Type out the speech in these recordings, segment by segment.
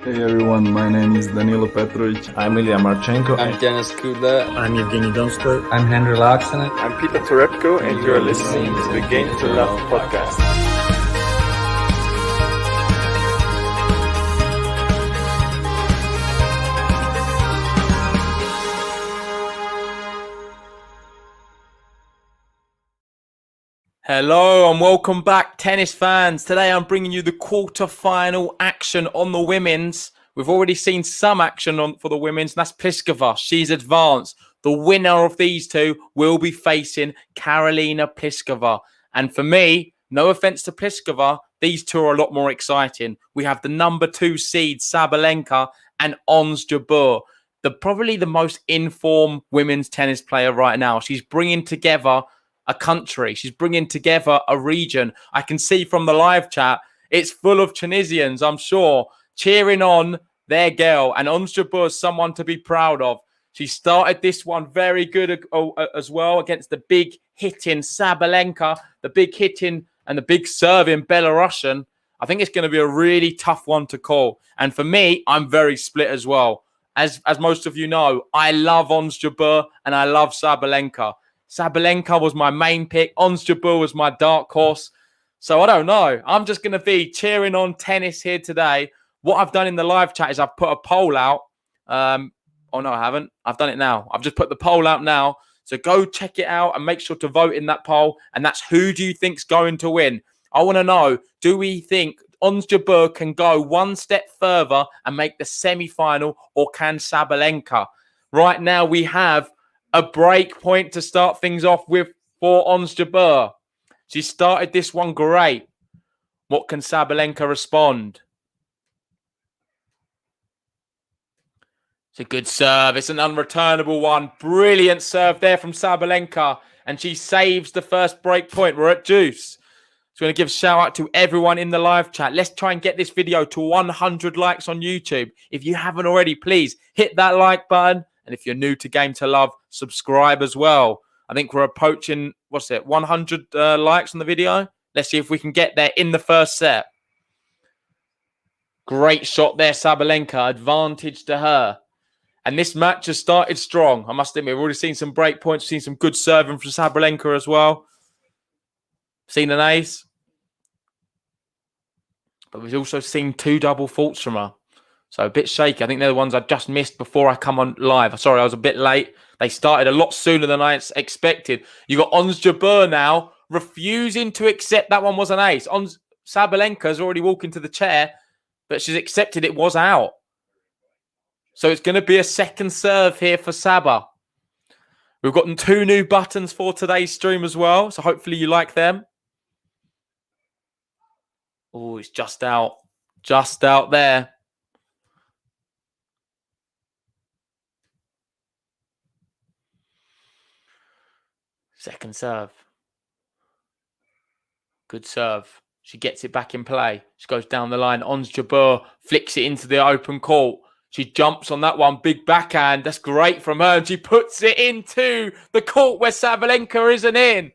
Hey everyone, my name is Danilo Petrovic. I'm Ilya Marchenko. I'm Denis Kudla. I'm Evgeny Donskoy. I'm Henry Laaksonen. I'm Peter Torebko, and you're listening to the Game to Love podcast. Hello and welcome back, tennis fans. Today I'm bringing you the quarter-final action on the women's. We've already seen some action for the women's, and that's Pliskova. She's advanced. The winner of these two will be facing Karolina Pliskova. And for me, no offense to Pliskova, these two are a lot more exciting. We have the number 2 seed, Sabalenka, and Ons Jabeur. Probably the most informed women's tennis player right now. She's bringing together a country. She's bringing together a region. I can see from the live chat, it's full of Tunisians, I'm sure, cheering on their girl. And Ons Jabeur is someone to be proud of. She started this one very good as well against the big hitting Sabalenka, the big hitting and the big serving Belarusian. I think it's going to be a really tough one to call. And for me, I'm very split as well. As most of you know, I love Ons Jabeur and I love Sabalenka. Sabalenka was my main pick. Ons Jabeur was my dark horse. So I don't know. I'm just going to be cheering on tennis here today. What I've done in the live chat is I've put a poll out. Oh, no, I haven't. I've done it now. I've just put the poll out now. So go check it out and make sure to vote in that poll. And that's who do you think's going to win? I want to know, do we think Ons Jabeur can go one step further and make the semi-final, or can Sabalenka? Right now we have a break point to start things off with for Ons Jabeur. She started this one great. What can Sabalenka respond? It's a good serve. It's an unreturnable one. Brilliant serve there from Sabalenka. And she saves the first break point. We're at deuce. So I'm going to give a shout out to everyone in the live chat. Let's try and get this video to 100 likes on YouTube. If you haven't already, please hit that like button. And if you're new to Game to Love, subscribe as well. I think we're approaching, 100 likes on the video. Let's see if we can get there in the first set. Great shot there, Sabalenka. Advantage to her. And this match has started strong. I must admit, we've already seen some break points, seen some good serving from Sabalenka as well. Seen an ace. But we've also seen 2 double faults from her. So a bit shaky. I think they're the ones I just missed before I come on live. Sorry, I was a bit late. They started a lot sooner than I expected. You got Ons Jabeur now refusing to accept that one was an ace. Sabalenka's already walking to the chair, but she's accepted it was out. So it's going to be a second serve here for Saba. We've got 2 new buttons for today's stream as well. So hopefully you like them. Oh, it's just out. Just out there. Second serve. Good serve. She gets it back in play. She goes down the line. Ons Jabeur flicks it into the open court. She jumps on that one. Big backhand. That's great from her. And she puts it into the court where Sabalenka isn't in.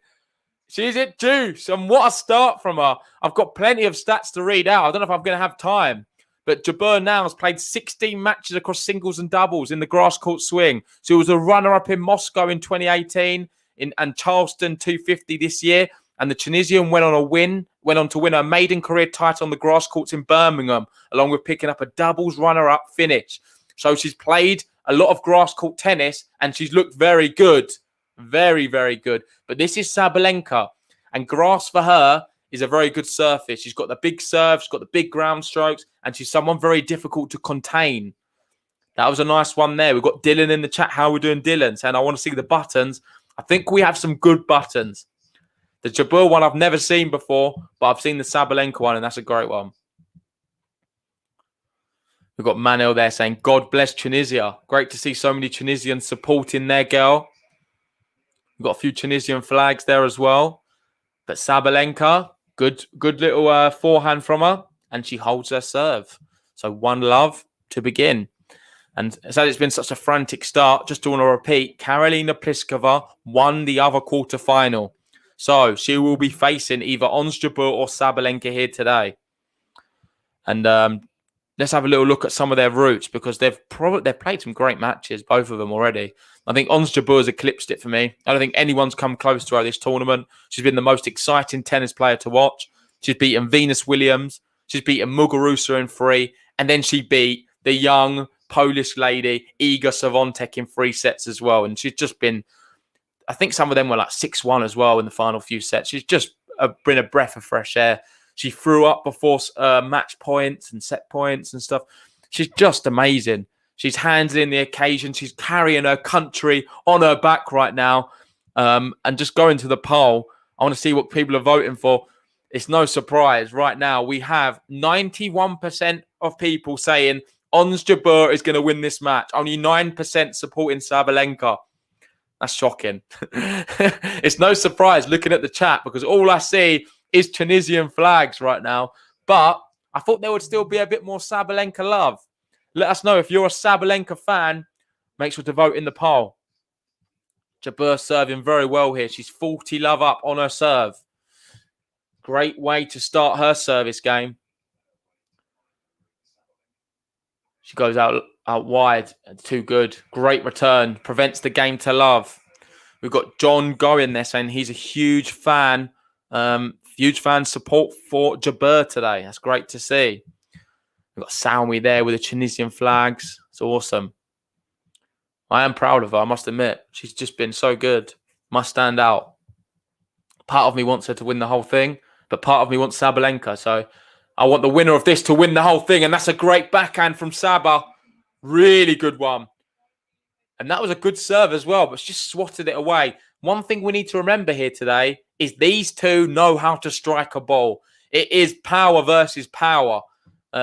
She's at deuce. And what a start from her. I've got plenty of stats to read out. I don't know if I'm going to have time. But Jabeur now has played 16 matches across singles and doubles in the grass court swing. She was a runner-up in Moscow in 2018. And Charleston 250 this year. And the Tunisian went on to win her maiden career title on the grass courts in Birmingham, along with picking up a doubles runner-up finish. So she's played a lot of grass court tennis and she's looked very good. Very, very good. But this is Sabalenka. And grass for her is a very good surface. She's got the big serve, she's got the big ground strokes, and she's someone very difficult to contain. That was a nice one there. We've got Dylan in the chat. How are we doing, Dylan? Saying, I want to see the buttons. I think we have some good buttons. The Jabeur one I've never seen before, but I've seen the Sabalenka one, and that's a great one. We've got Manel there saying, God bless Tunisia. Great to see so many Tunisians supporting their girl. We've got a few Tunisian flags there as well. But Sabalenka, good little forehand from her, and she holds her serve. So 1-love to begin. And so it's been such a frantic start. Just to want to repeat, Karolina Pliskova won the other quarterfinal. So she will be facing either Ons Jabeur or Sabalenka here today. And let's have a little look at some of their routes, because they've played some great matches, both of them already. I think Ons Jabeur has eclipsed it for me. I don't think anyone's come close to her this tournament. She's been the most exciting tennis player to watch. She's beaten Venus Williams. She's beaten Muguruza in 3. And then she beat the young Polish lady, Iga Swiatek, in 3 sets as well. And she's just been, I think some of them were like 6-1 as well in the final few sets. She's just been a breath of fresh air. She threw up before match points and set points and stuff. She's just amazing. She's handling the occasion. She's carrying her country on her back right now. And just going to the poll, I want to see what people are voting for. It's no surprise. Right now, we have 91% of people saying Ons Jabeur is going to win this match. Only 9% supporting Sabalenka. That's shocking. It's no surprise looking at the chat, because all I see is Tunisian flags right now. But I thought there would still be a bit more Sabalenka love. Let us know if you're a Sabalenka fan. Make sure to vote in the poll. Jabeur serving very well here. She's 40 love up on her serve. Great way to start her service game. She goes out wide. Too good. Great return. Prevents the game to love. We've got John going there saying he's a huge fan. Huge fan support for Jabeur today. That's great to see. We've got Salmi there with the Tunisian flags. It's awesome. I am proud of her, I must admit. She's just been so good. Must stand out. Part of me wants her to win the whole thing, but part of me wants Sabalenka. So I want the winner of this to win the whole thing. And that's a great backhand from Saba. Really good one. And that was a good serve as well, but she just swatted it away. One thing we need to remember here today is these two know how to strike a ball. It is power versus power.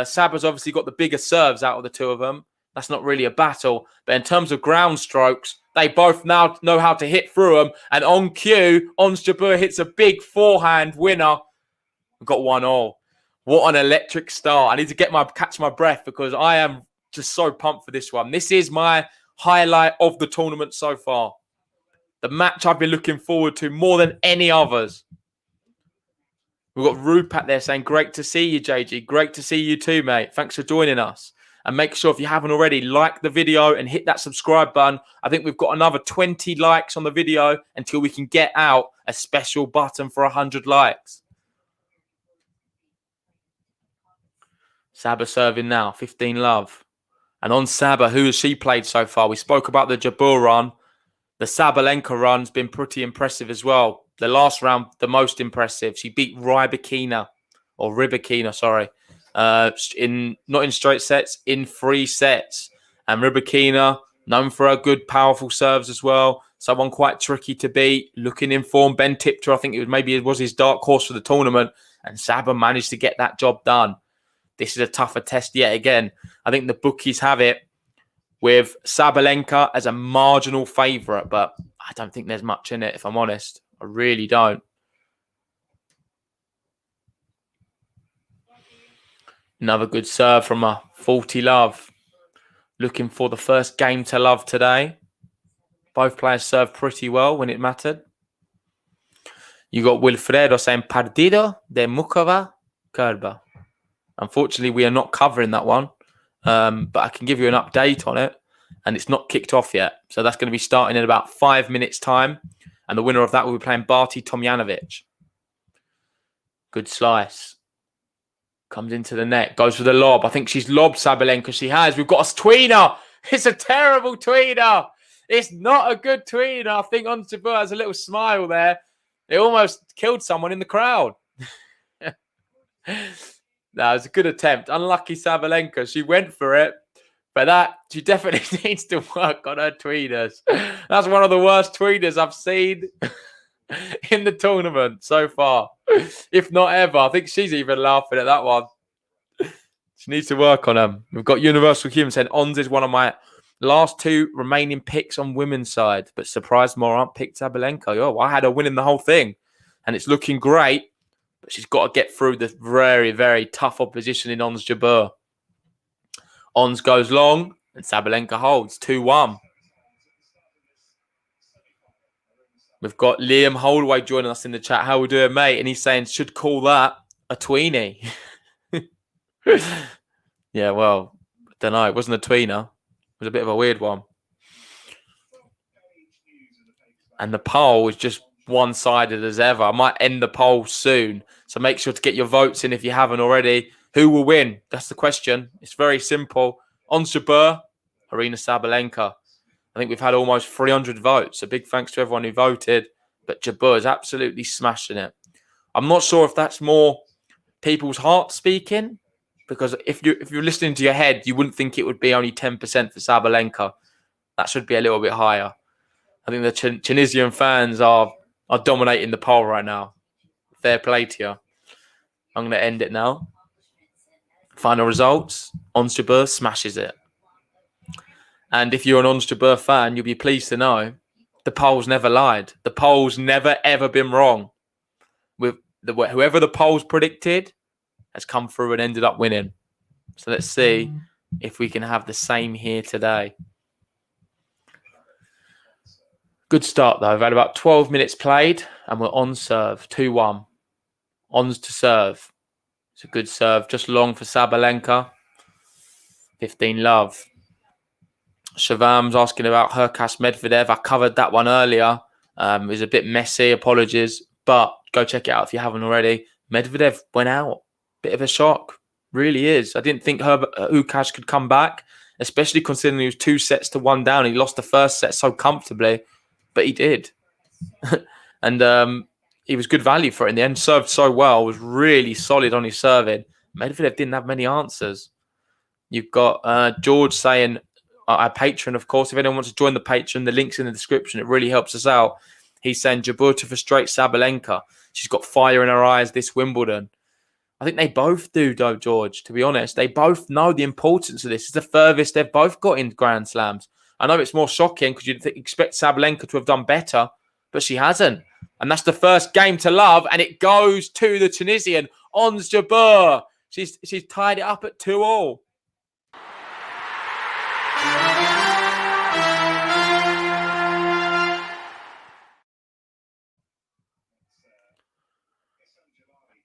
Saba's obviously got the bigger serves out of the two of them. That's not really a battle. But in terms of ground strokes, they both now know how to hit through them. And on cue, Ons Jabeur hits a big forehand winner. We've got 1-1. What an electric start. I need to catch my breath, because I am just so pumped for this one. This is my highlight of the tournament so far. The match I've been looking forward to more than any others. We've got Rupat there saying, great to see you, JG. Great to see you too, mate. Thanks for joining us. And make sure, if you haven't already, like the video and hit that subscribe button. I think we've got another 20 likes on the video until we can get out a special button for 100 likes. Saba serving now, 15 love. And on Saba, who has she played so far? We spoke about the Jabeur run. The Sabalenka run's been pretty impressive as well. The last round, the most impressive. She beat Rybakina, sorry. Not in straight sets, in 3 sets. And Rybakina, known for her good, powerful serves as well. Someone quite tricky to beat. Looking in form. Ben tipped her. I think it was his dark horse for the tournament. And Saba managed to get that job done. This is a tougher test yet again. I think the bookies have it with Sabalenka as a marginal favourite, but I don't think there's much in it, if I'm honest. I really don't. Another good serve from a 40 love. Looking for the first game to love today. Both players served pretty well when it mattered. You got Wilfredo saying Partido de Mukova Curva. Unfortunately, we are not covering that one. But I can give you an update on it. And it's not kicked off yet. So that's going to be starting in about 5 minutes' time. And the winner of that will be playing Barty Tomjanovic. Good slice. Comes into the net. Goes for the lob. I think she's lobbed Sabalenka. She has. We've got a tweener. It's a terrible tweener. It's not a good tweener. I think Ons Jabeur has a little smile there. It almost killed someone in the crowd. No, it was a good attempt. Unlucky Sabalenka. She went for it. But she definitely needs to work on her tweeners. That's one of the worst tweeners I've seen in the tournament so far. If not ever. I think she's even laughing at that one. She needs to work on them. We've got Universal Human saying Ons is one of my last 2 remaining picks on women's side. But surprised Morant picked Sabalenka. Oh, I had her winning the whole thing. And it's looking great. But she's got to get through the very, very tough opposition in Ons Jabeur. Ons goes long and Sabalenka holds 2-1. We've got Liam Holdaway joining us in the chat. How we doing, mate? And he's saying, should call that a tweenie. Yeah, well, I don't know. It wasn't a tweener. It was a bit of a weird one. And the poll is just one-sided as ever. I might end the poll soon. So make sure to get your votes in if you haven't already. Who will win? That's the question. It's very simple. Ons Jabeur, Aryna Sabalenka. I think we've had almost 300 votes. A big thanks to everyone who voted. But Jabeur is absolutely smashing it. I'm not sure if that's more people's heart speaking, because if you're listening to your head, you wouldn't think it would be only 10% for Sabalenka. That should be a little bit higher. I think the Tunisian fans are dominating the poll right now. Fair play to you. I'm going to end it now. Final results. Ons Jabeur smashes it. And if you're an Ons Jabeur fan, you'll be pleased to know the polls never lied. The polls never, ever been wrong. With whoever the polls predicted has come through and ended up winning. So let's see if we can have the same here today. Good start, though. We've had about 12 minutes played, and we're on serve, 2-1. Ons to serve. It's a good serve, just long for Sabalenka. 15 love. Shavam's asking about Hurkacz Medvedev. I covered that one earlier. It was a bit messy, apologies. But go check it out if you haven't already. Medvedev went out. Bit of a shock. Really is. I didn't think Hurkacz could come back, especially considering he was 2-1 down. He lost the first set so comfortably, but he did. And he was good value for it in the end. Served so well. Was really solid on his serving. Medvedev didn't have many answers. You've got George saying, our patron, of course. If anyone wants to join the patron, the link's in the description. It really helps us out. He's saying Jabeur to frustrate Sabalenka. She's got fire in her eyes this Wimbledon. I think they both do, though, George, to be honest. They both know the importance of this. It's the furthest they've both got in Grand Slams. I know it's more shocking because you'd expect Sabalenka to have done better, but she hasn't. And that's the first game to love, and it goes to the Tunisian, Ons Jabeur. She's tied it up at 2-2.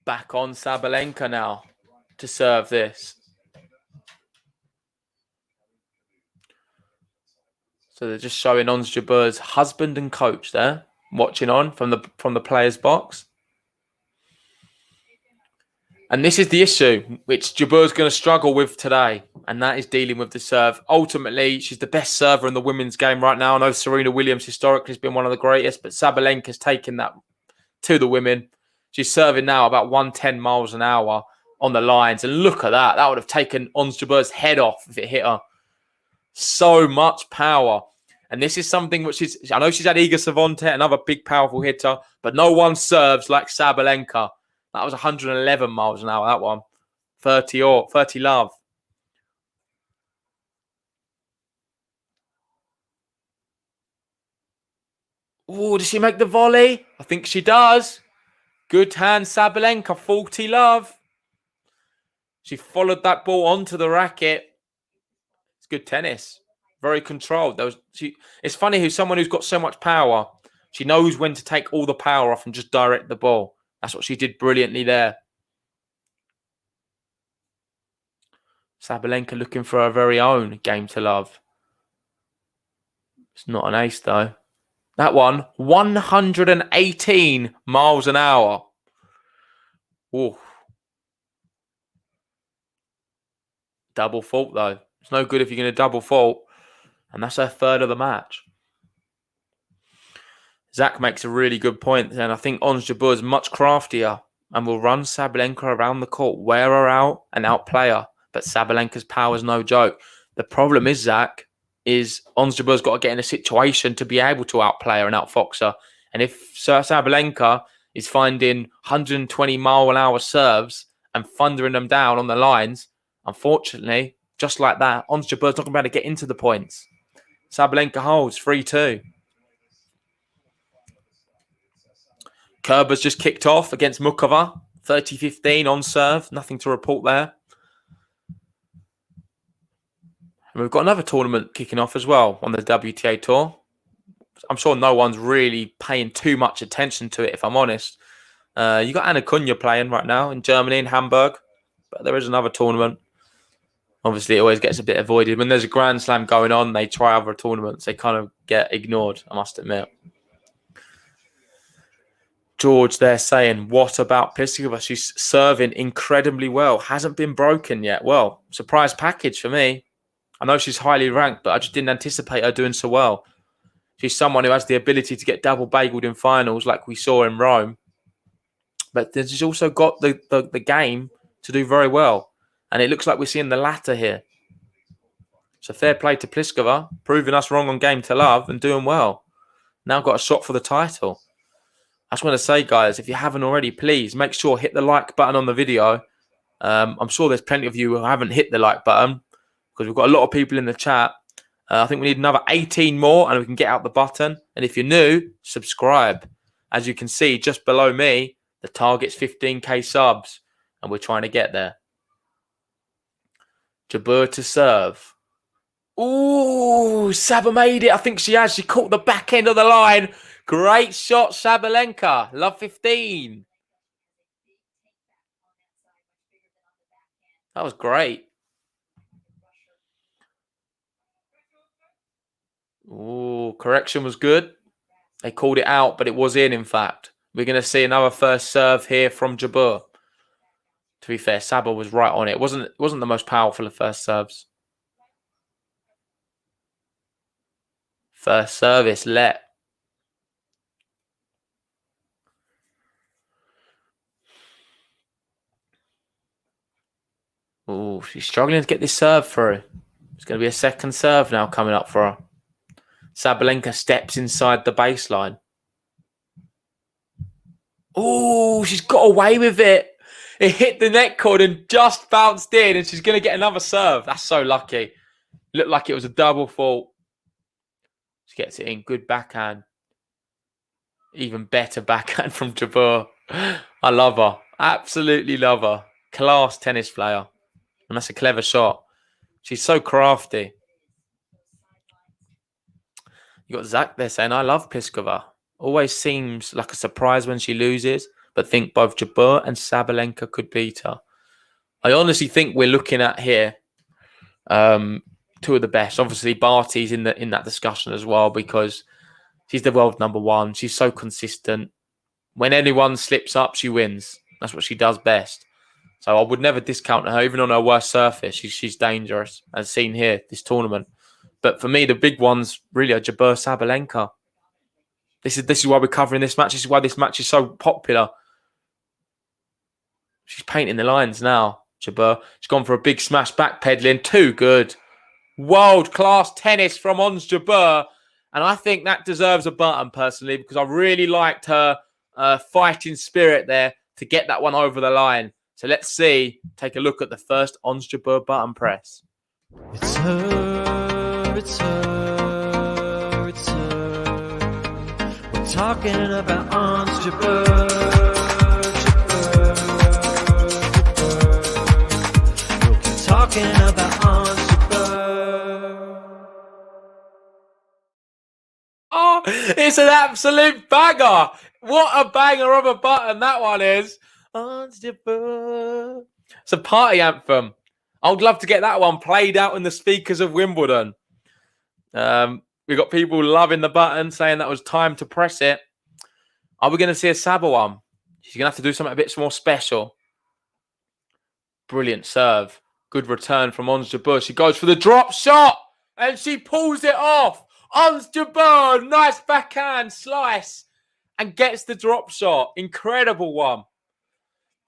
Back on Sabalenka now to serve this. So they're just showing Ons Jabeur's husband and coach there, watching on from the players' box. And this is the issue which Jabeur's going to struggle with today, and that is dealing with the serve. Ultimately, she's the best server in the women's game right now. I know Serena Williams historically has been one of the greatest, but Sabalenka's taken that to the women. She's serving now about 110 miles an hour on the lines. And look at that. That would have taken Ons Jabeur's head off if it hit her. So much power. And this is something which is... I know she's had Iga Swiatek, another big, powerful hitter. But no one serves like Sabalenka. That was 111 miles an hour, that one. 30 love. Oh, does she make the volley? I think she does. Good hand, Sabalenka, 40 love. She followed that ball onto the racket. It's good tennis. Very controlled. It's funny who someone who's got so much power, she knows when to take all the power off and just direct the ball. That's what she did brilliantly there. Sabalenka looking for her very own game to love. It's not an ace, though. That one, 118 miles an hour. Ooh. Double fault, though. It's no good if you're going to double fault. And that's her third of the match. Zach makes a really good point. And I think Ons Jabeur is much craftier and will run Sabalenka around the court, wear her out and outplay her. But Sabalenka's power is no joke. The problem is, Zach, is Ons Jabeur's got to get in a situation to be able to outplay her and outfox her. And if Sabalenka is finding 120 mile an hour serves and thundering them down on the lines, unfortunately, just like that, Ons Jabeur's not going to be able to get into the points. Sabalenka holds 3-2. Kerber's just kicked off against Mukova. 30-15 on serve. Nothing to report there. And we've got another tournament kicking off as well on the WTA Tour. I'm sure no one's really paying too much attention to it, if I'm honest. You got Anna Cunha playing right now in Germany, in Hamburg. But there is another tournament. Obviously, it always gets a bit avoided. When there's a Grand Slam going on, they try other tournaments. They kind of get ignored, I must admit. George there saying, what about Pliskova? She's serving incredibly well. Hasn't been broken yet. Well, surprise package for me. I know she's highly ranked, but I just didn't anticipate her doing so well. She's someone who has the ability to get double bageled in finals like we saw in Rome. But she's also got the game to do very well. And it looks like we're seeing the latter here. So fair play to Pliskova, proving us wrong on game to love and doing well. Now got a shot for the title. I just want to say, guys, if you haven't already, please make sure hit the like button on the video. I'm sure there's plenty of you who haven't hit the like button because we've got a lot of people in the chat. I think we need another 18 more and we can get out the button. And if you're new, subscribe. As you can see, just below me, the target's 15k subs and we're trying to get there. Jabeur to serve. Ooh, Saba made it. I think she has. She caught the back end of the line. Great shot, Sabalenka. Love 15. That was great. Ooh, correction was good. They called it out, but it was in fact. We're going to see another first serve here from Jabeur. To be fair, Saba was right on it. It wasn't the most powerful of first serves. First service, let. Ooh, she's struggling to get this serve through. It's going to be a second serve now coming up for her. Sabalenka steps inside the baseline. Ooh, she's got away with it. It hit the net cord and just bounced in, and she's going to get another serve. That's so lucky. Looked like it was a double fault. She gets it in. Good backhand. Even better backhand from Jabeur. I love her. Absolutely love her. Class tennis player. And that's a clever shot. She's so crafty. You got Zach there saying, I love Pliskova. Always seems like a surprise when she loses, but think both Jabeur and Sabalenka could beat her. I honestly think we're looking at here two of the best. Obviously, Barty's in that discussion as well because she's the world number one. She's so consistent. When anyone slips up, she wins. That's what she does best. So I would never discount her, even on her worst surface. She's dangerous, as seen here, this tournament. But for me, the big ones really are Jabeur, Sabalenka. This is why we're covering this match. This is why this match is so popular. She's painting the lines now, Jabeur. She's gone for a big smash backpedaling. Too good. World-class tennis from Ons Jabeur. And I think that deserves a button, personally, because I really liked her fighting spirit there to get that one over the line. So let's see. Take a look at the first Ons Jabeur button press. It's her, it's her, it's her. We're talking about Ons Jabeur, Jabeur. We'll keep talking about Ons Jabeur. Oh, it's an absolute banger. What a banger of a button that one is. Ons Jabeur. It's a party anthem. I would love to get that one played out in the speakers of Wimbledon. We've got people loving the button, saying that was time to press it. Are we going to see a Saba one? She's going to have to do something a bit more special. Brilliant serve. Good return from Ons Jabeur. She goes for the drop shot and she pulls it off. Ons Jabeur, nice backhand slice and gets the drop shot. Incredible one.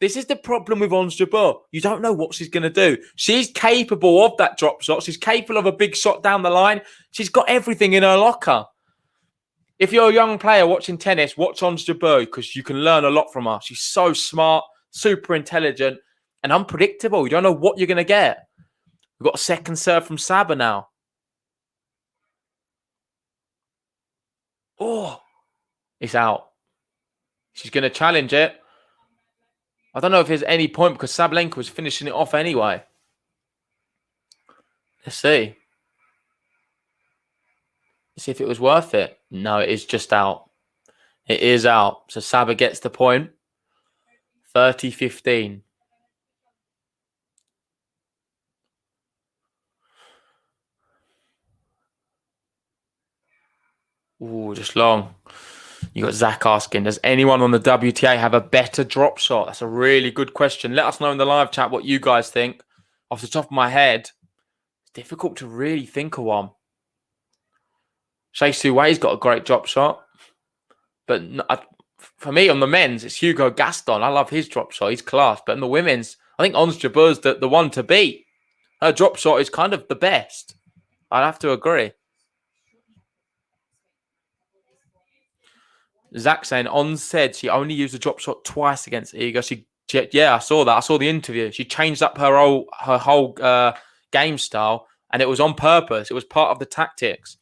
This is the problem with Ons Jabeur. You don't know what she's going to do. She's capable of that drop shot. She's capable of a big shot down the line. She's got everything in her locker. If you're a young player watching tennis, watch Ons Jabeur because you can learn a lot from her. She's so smart, super intelligent, and unpredictable. You don't know what you're going to get. We've got a second serve from Saba now. Oh, it's out. She's going to challenge it. I don't know if there's any point because Sabalenka was finishing it off anyway. Let's see. Let's see if it was worth it. No, it is just out. It is out. So Saba gets the point. 30-15. Ooh, just long. You got Zach asking, does anyone on the WTA have a better drop shot? That's a really good question. Let us know in the live chat what you guys think. Off the top of my head, it's difficult to really think of one. Shea Suway's got a great drop shot. But for me, on the men's, it's Hugo Gaston. I love his drop shot. He's class. But in the women's, I think Ons Jabeur's the one to beat. Her drop shot is kind of the best. I'd have to agree. Zach saying, Ons said she only used a drop shot twice against Iga. Yeah, I saw that. I saw the interview. She changed up her whole game style, and it was on purpose. It was part of the tactics.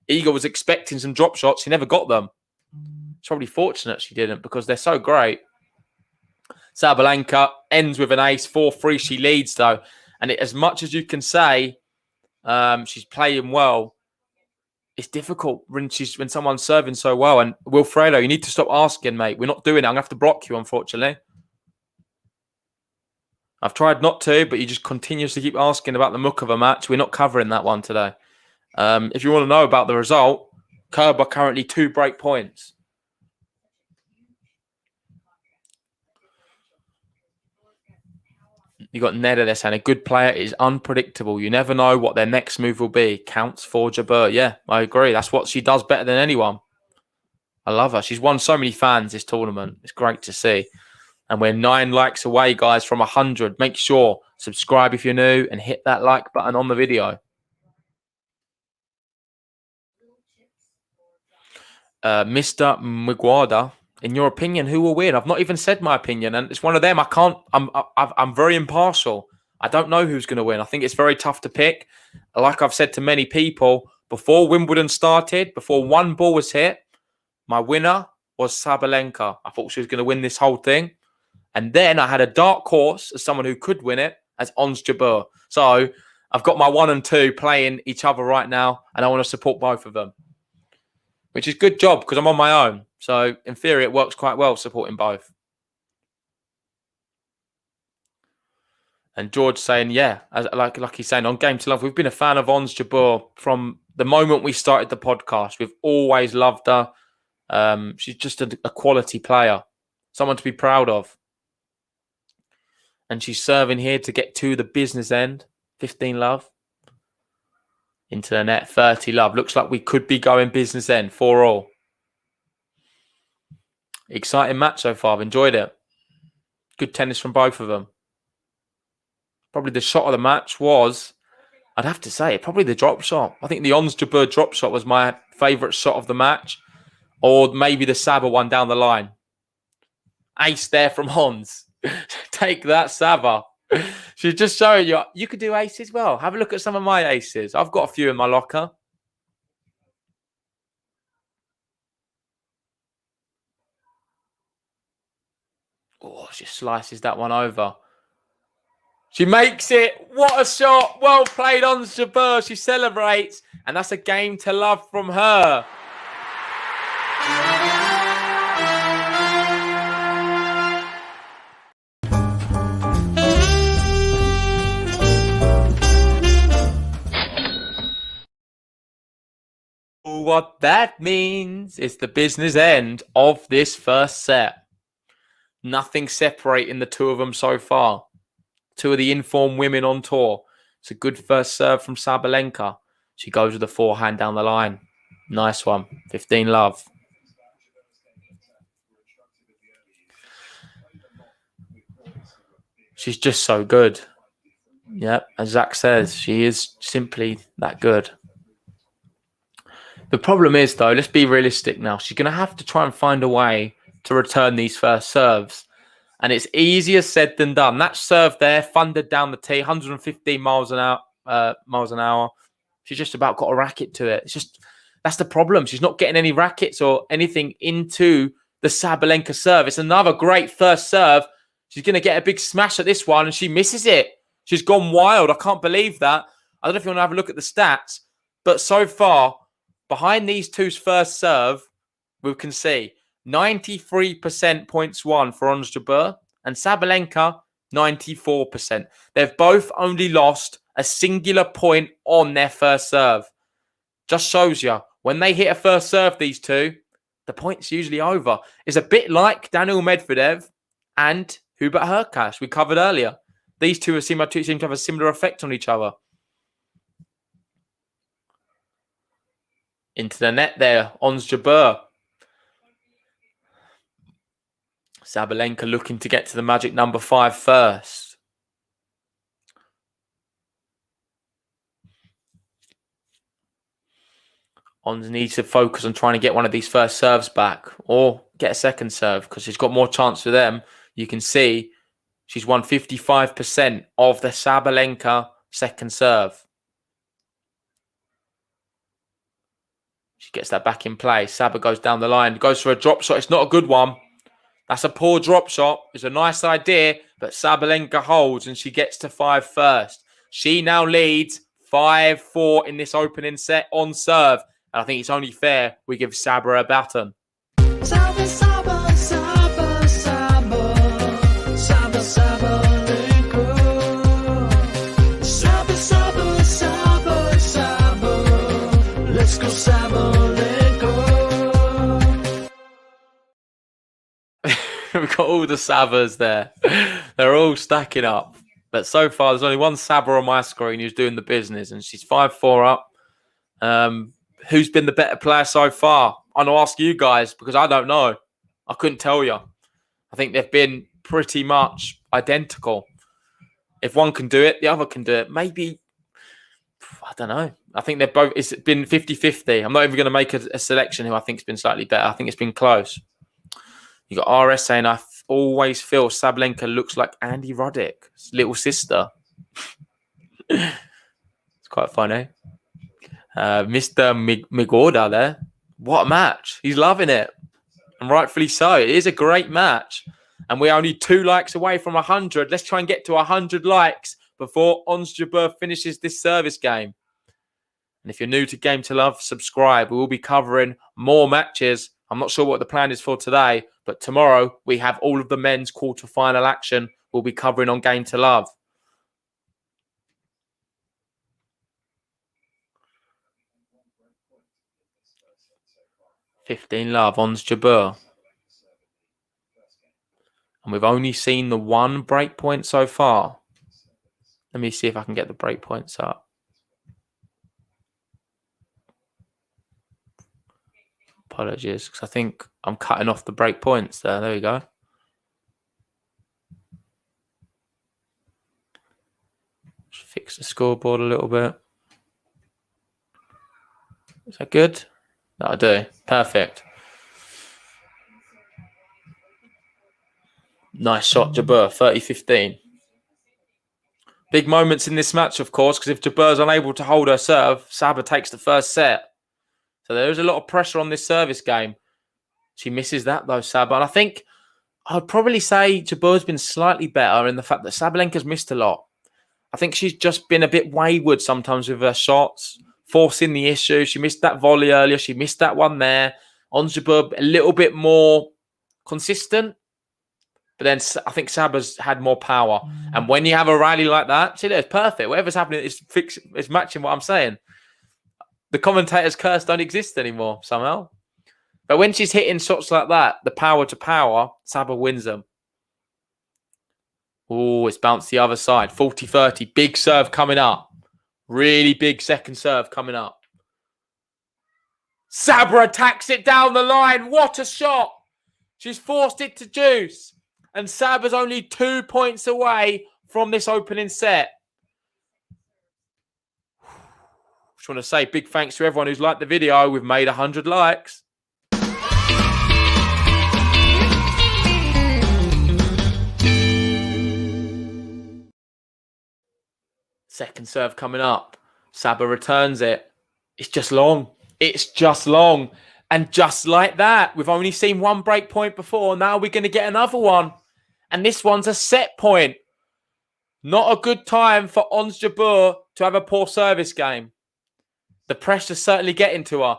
Iga was expecting some drop shots. She never got them. It's probably fortunate she didn't because they're so great. Sabalenka ends with an ace, 4-3. She leads, though. And as much as you can say she's playing well, it's difficult when someone's serving so well. And Wilfredo, you need to stop asking, mate. We're not doing it. I'm going to have to block you, unfortunately. I've tried not to, but you just continuously keep asking about the muck of a match. We're not covering that one today. If you want to know about the result, Kerber currently 2 break points. You got Neda there saying a good player is unpredictable. You never know what their next move will be. Counts for Jabeur. Yeah, I agree. That's what she does better than anyone. I love her. She's won so many fans this tournament. It's great to see. And we're 9 likes away, guys, from 100. Make sure, subscribe if you're new and hit that like button on the video. Mr. Miguada, in your opinion, who will win? I've not even said my opinion, and it's one of them. I'm very impartial. I don't know who's going to win. I think it's very tough to pick. Like I've said to many people, before Wimbledon started, before one ball was hit, my winner was Sabalenka. I thought she was going to win this whole thing. And then I had a dark horse as someone who could win it as Ons Jabeur. So I've got my 1 and 2 playing each other right now, and I want to support both of them. Which is a good job because I'm on my own. So, in theory, it works quite well supporting both. And George saying, yeah, like he's saying, on Game to Love, we've been a fan of Ons Jabeur from the moment we started the podcast. We've always loved her. She's just a quality player. Someone to be proud of. And she's serving here to get to the business end. 15 love. Into the net, 30 love. Looks like we could be going business end, 4-all. Exciting match so far. I've enjoyed it. Good tennis from both of them. Probably the shot of the match was, I'd have to say, probably the drop shot. I think the Ons Jabeur drop shot was my favourite shot of the match. Or maybe the Saba one down the line. Ace there from Ons. Take that, Saba. She's just showing you could do aces well. Have a look at some of my aces. I've got a few in my locker. Oh, she slices that one over. She makes it. What a shot. Well played on Jabeur. She celebrates. And that's a game to love from her. What that means is the business end of this first set. Nothing separating the two of them so far. Two of the informed women on tour. It's a good first serve from Sabalenka. She goes with the forehand down the line. Nice one. 15 love. She's just so good. Yep, as Zach says, she is simply that good. The problem is, though, let's be realistic now. She's going to have to try and find a way to return these first serves. And it's easier said than done. That serve there, thundered down the tee, 115 miles an hour. She's just about got a racket to it. It's just, that's the problem. She's not getting any rackets or anything into the Sabalenka serve. It's another great first serve. She's going to get a big smash at this one, and she misses it. She's gone wild. I can't believe that. I don't know if you want to have a look at the stats, but so far, behind these two's first serve, we can see 93% points won for Ons Jabeur and Sabalenka, 94%. They've both only lost a singular point on their first serve. Just shows you When they hit a first serve, these two, the point's usually over. It's a bit like Daniil Medvedev and Hubert Hurkacz we covered earlier. These two seem to have a similar effect on each other. Into the net there, Ons Jabeur. Sabalenka looking to get to the magic number 5 first. Ons needs to focus on trying to get one of these first serves back or get a second serve because she's got more chance with them. You can see she's won 55% of the Sabalenka second serve. She gets that back in play. Saba goes down the line, goes for a drop shot. It's not a good one. That's a poor drop shot. It's a nice idea, but Sabalenka holds and she gets to 5 first. She now leads 5-4 in this opening set on serve. And I think it's only fair we give Saba a baton. Saba, Saba, Saba, Saba, Saba, Sabalenka. Saba, Saba, Saba, Saba, let's go Sabalenka. We've got all the Sabas there. They're all stacking up. But so far, there's only one Saba on my screen who's doing the business, and she's 5-4 up. Who's been the better player so far? I'm going to ask you guys because I don't know. I couldn't tell you. I think they've been pretty much identical. If one can do it, the other can do it. Maybe, I don't know. I think they're both, it's been 50-50. I'm not even going to make a selection who I think has been slightly better. I think it's been close. You got RS saying, I always feel Sabalenka looks like Andy Roddick's little sister. It's quite funny. Mr. Migorda there. What a match. He's loving it. And rightfully so. It is a great match. And we're only 2 likes away from 100. Let's try and get to 100 likes before Ons Jabeur finishes this service game. And if you're new to Game to Love, subscribe. We will be covering more matches. I'm not sure what the plan is for today, but tomorrow we have all of the men's quarterfinal action we'll be covering on Game to Love. $15 Ons Jabeur. And we've only seen the 1 break point so far. Let me see if I can get the break points up. Apologies, because I think I'm cutting off the break points there. There we go. Just fix the scoreboard a little bit. Is that good? That'll do. Perfect. Nice shot, Jabeur. 30-15. Big moments in this match, of course, because if Jabeur's unable to hold her serve, Saba takes the first set. So there is a lot of pressure on this service game. She misses that, though, Saba. And I think I'd probably say Jabeur's been slightly better in the fact that Sabalenka's missed a lot. I think she's just been a bit wayward sometimes with her shots, forcing the issue. She missed that volley earlier. She missed that one there. Ons Jabeur a little bit more consistent. But then I think Saba's had more power. And when you have a rally like that, see, it's perfect. Whatever's happening is matching what I'm saying. The commentator's curse don't exist anymore somehow. But when she's hitting shots like that, the power to power, Saba wins them. Oh, it's bounced the other side. 40-30. Big serve coming up. Really big second serve coming up. Saba attacks it down the line. What a shot. She's forced it to juice. And Saba's only 2 points away from this opening set. Just want to say big thanks to everyone who's liked the video. We've made 100 likes. Second serve coming up. Saba returns it. It's just long. It's just long. And just like that, we've only seen 1 break point before. Now we're going to get another one. And this one's a set point. Not a good time for Ons Jabeur to have a poor service game. The pressure's certainly getting to her.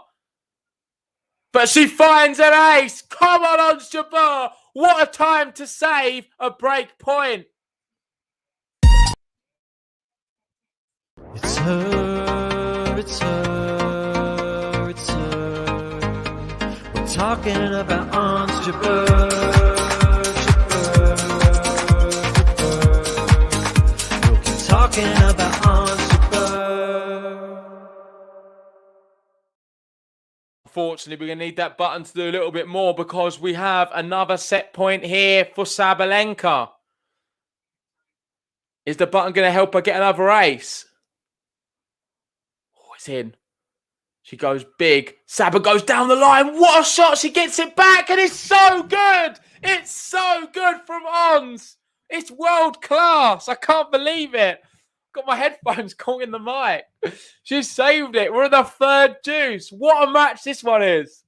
But she finds an ace. Come on, Ons Jabeur. What a time to save a break point. It's her, it's her, it's her. talking about Ons Jabeur, We'll keep talking about Ons Jabeur. Unfortunately, we're going to need that button to do a little bit more because we have another set point here for Sabalenka. Is the button going to help her get another ace? Oh, it's in. She goes big. Saba goes down the line. What a shot. She gets it back and it's so good. It's so good from Ons. It's world class. I can't believe it. Got my headphones caught in the mic. She saved it. We're in the third deuce. What a match this one is.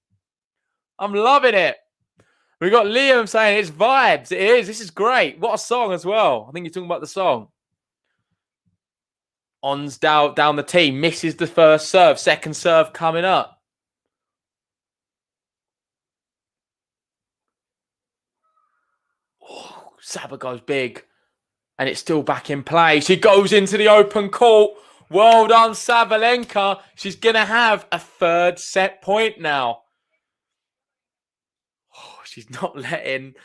I'm loving it. We got Liam saying it's vibes. It is. This is great. What a song as well. I think you're talking about the song. Ons down the tee. Misses the first serve. Second serve coming up. Oh, Saba goes big. And it's still back in play. She goes into the open court. Well done, Sabalenka. She's going to have a third set point now. Oh, she's not letting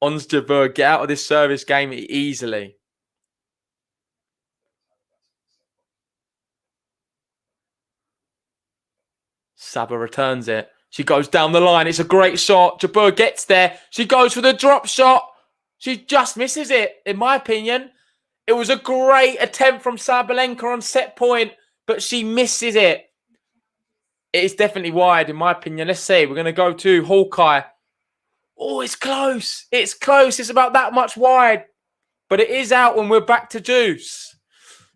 Ons Jabeur get out of this service game easily. Saba returns it. She goes down the line. It's a great shot. Jabeur gets there. She goes for the drop shot. She just misses it, in my opinion. It was a great attempt from Sabalenka on set point, but she misses it. It is definitely wide, in my opinion. Let's see. We're going to go to Hawkeye. Oh, it's close. It's close. It's about that much wide. But it is out when we're back to deuce.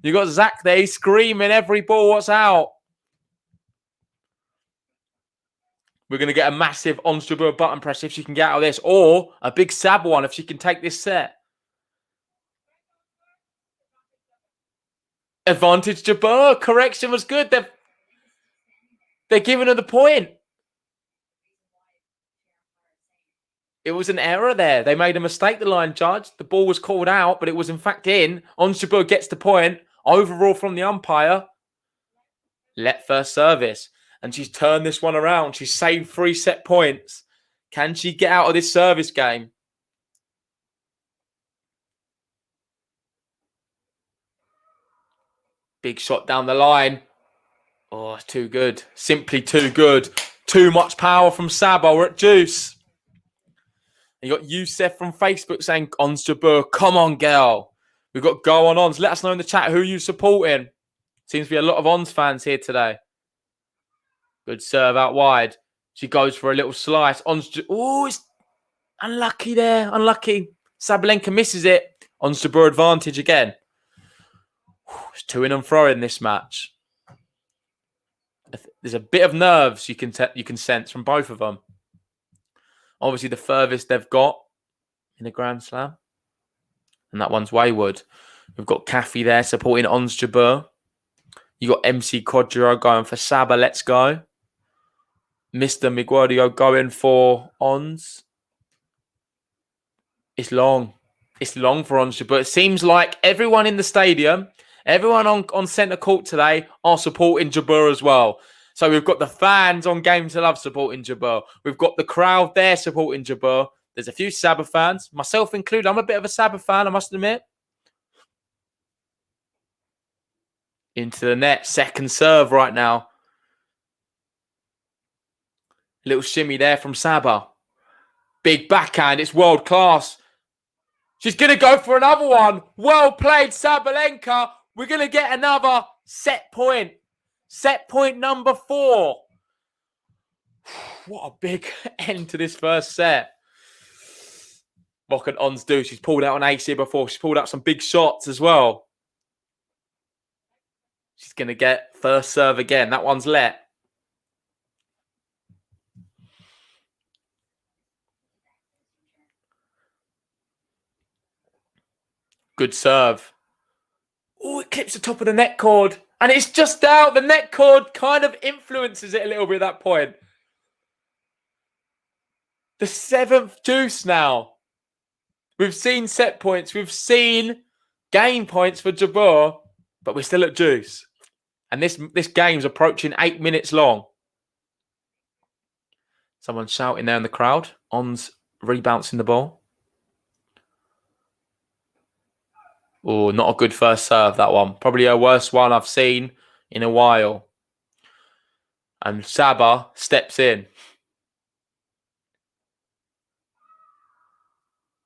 You got Zach there. He's screaming every ball what's out. We're going to get a massive Ons Jabeur button press if she can get out of this. Or a big Saba one if she can take this set. Advantage Jabeur. Correction was good. They're giving her the point. It was an error there. They made a mistake, the line judge. The ball was called out, but it was in fact in. Ons Jabeur gets the point. Overall from the umpire. Let first service. And she's turned this one around. She's saved 3 set points. Can she get out of this service game? Big shot down the line. Oh, too good. Simply too good. Too much power from Saba. We're at deuce. And you got Youssef from Facebook saying, Ons Jabeur, come on, girl. We've got go on Ons. Let us know in the chat who you supporting. Seems to be a lot of Ons fans here today. Good serve out wide. She goes for a little slice. Oh, it's unlucky there. Unlucky. Sabalenka misses it. Ons Jabeur advantage again. It's to in and fro in this match. There's a bit of nerves you can sense from both of them. Obviously, the furthest they've got in a Grand Slam. And that one's wayward. We've got Kathy there supporting Ons Jabeur. You got MC Quadro going for Saba. Let's go. Mr. Miguadio going for Ons. It's long. It's long for Ons Jabeur. It seems like everyone in the stadium, everyone on centre court today are supporting Jabeur as well. So we've got the fans on Game to Love supporting Jabeur. We've got the crowd there supporting Jabeur. There's a few Saba fans, myself included. I'm a bit of a Saba fan, I must admit. Into the net. Second serve right now. Little shimmy there from Saba. Big backhand. It's world class. She's going to go for another one. Well played, Sabalenka. We're going to get another set point. Set point number 4. What a big end to this first set. What can Ons do? She's pulled out an ace here before. She's pulled out some big shots as well. She's going to get first serve again. That one's let. Good serve. Oh, it clips the top of the net cord. And it's just out. The net cord kind of influences it a little bit at that point. The 7th deuce now. We've seen set points. We've seen game points for Jabeur. But we're still at deuce. And this game's approaching 8 minutes long. Someone shouting there in the crowd. On's rebouncing the ball. Oh, not a good first serve, that one. Probably a worst one I've seen in a while. And Saba steps in.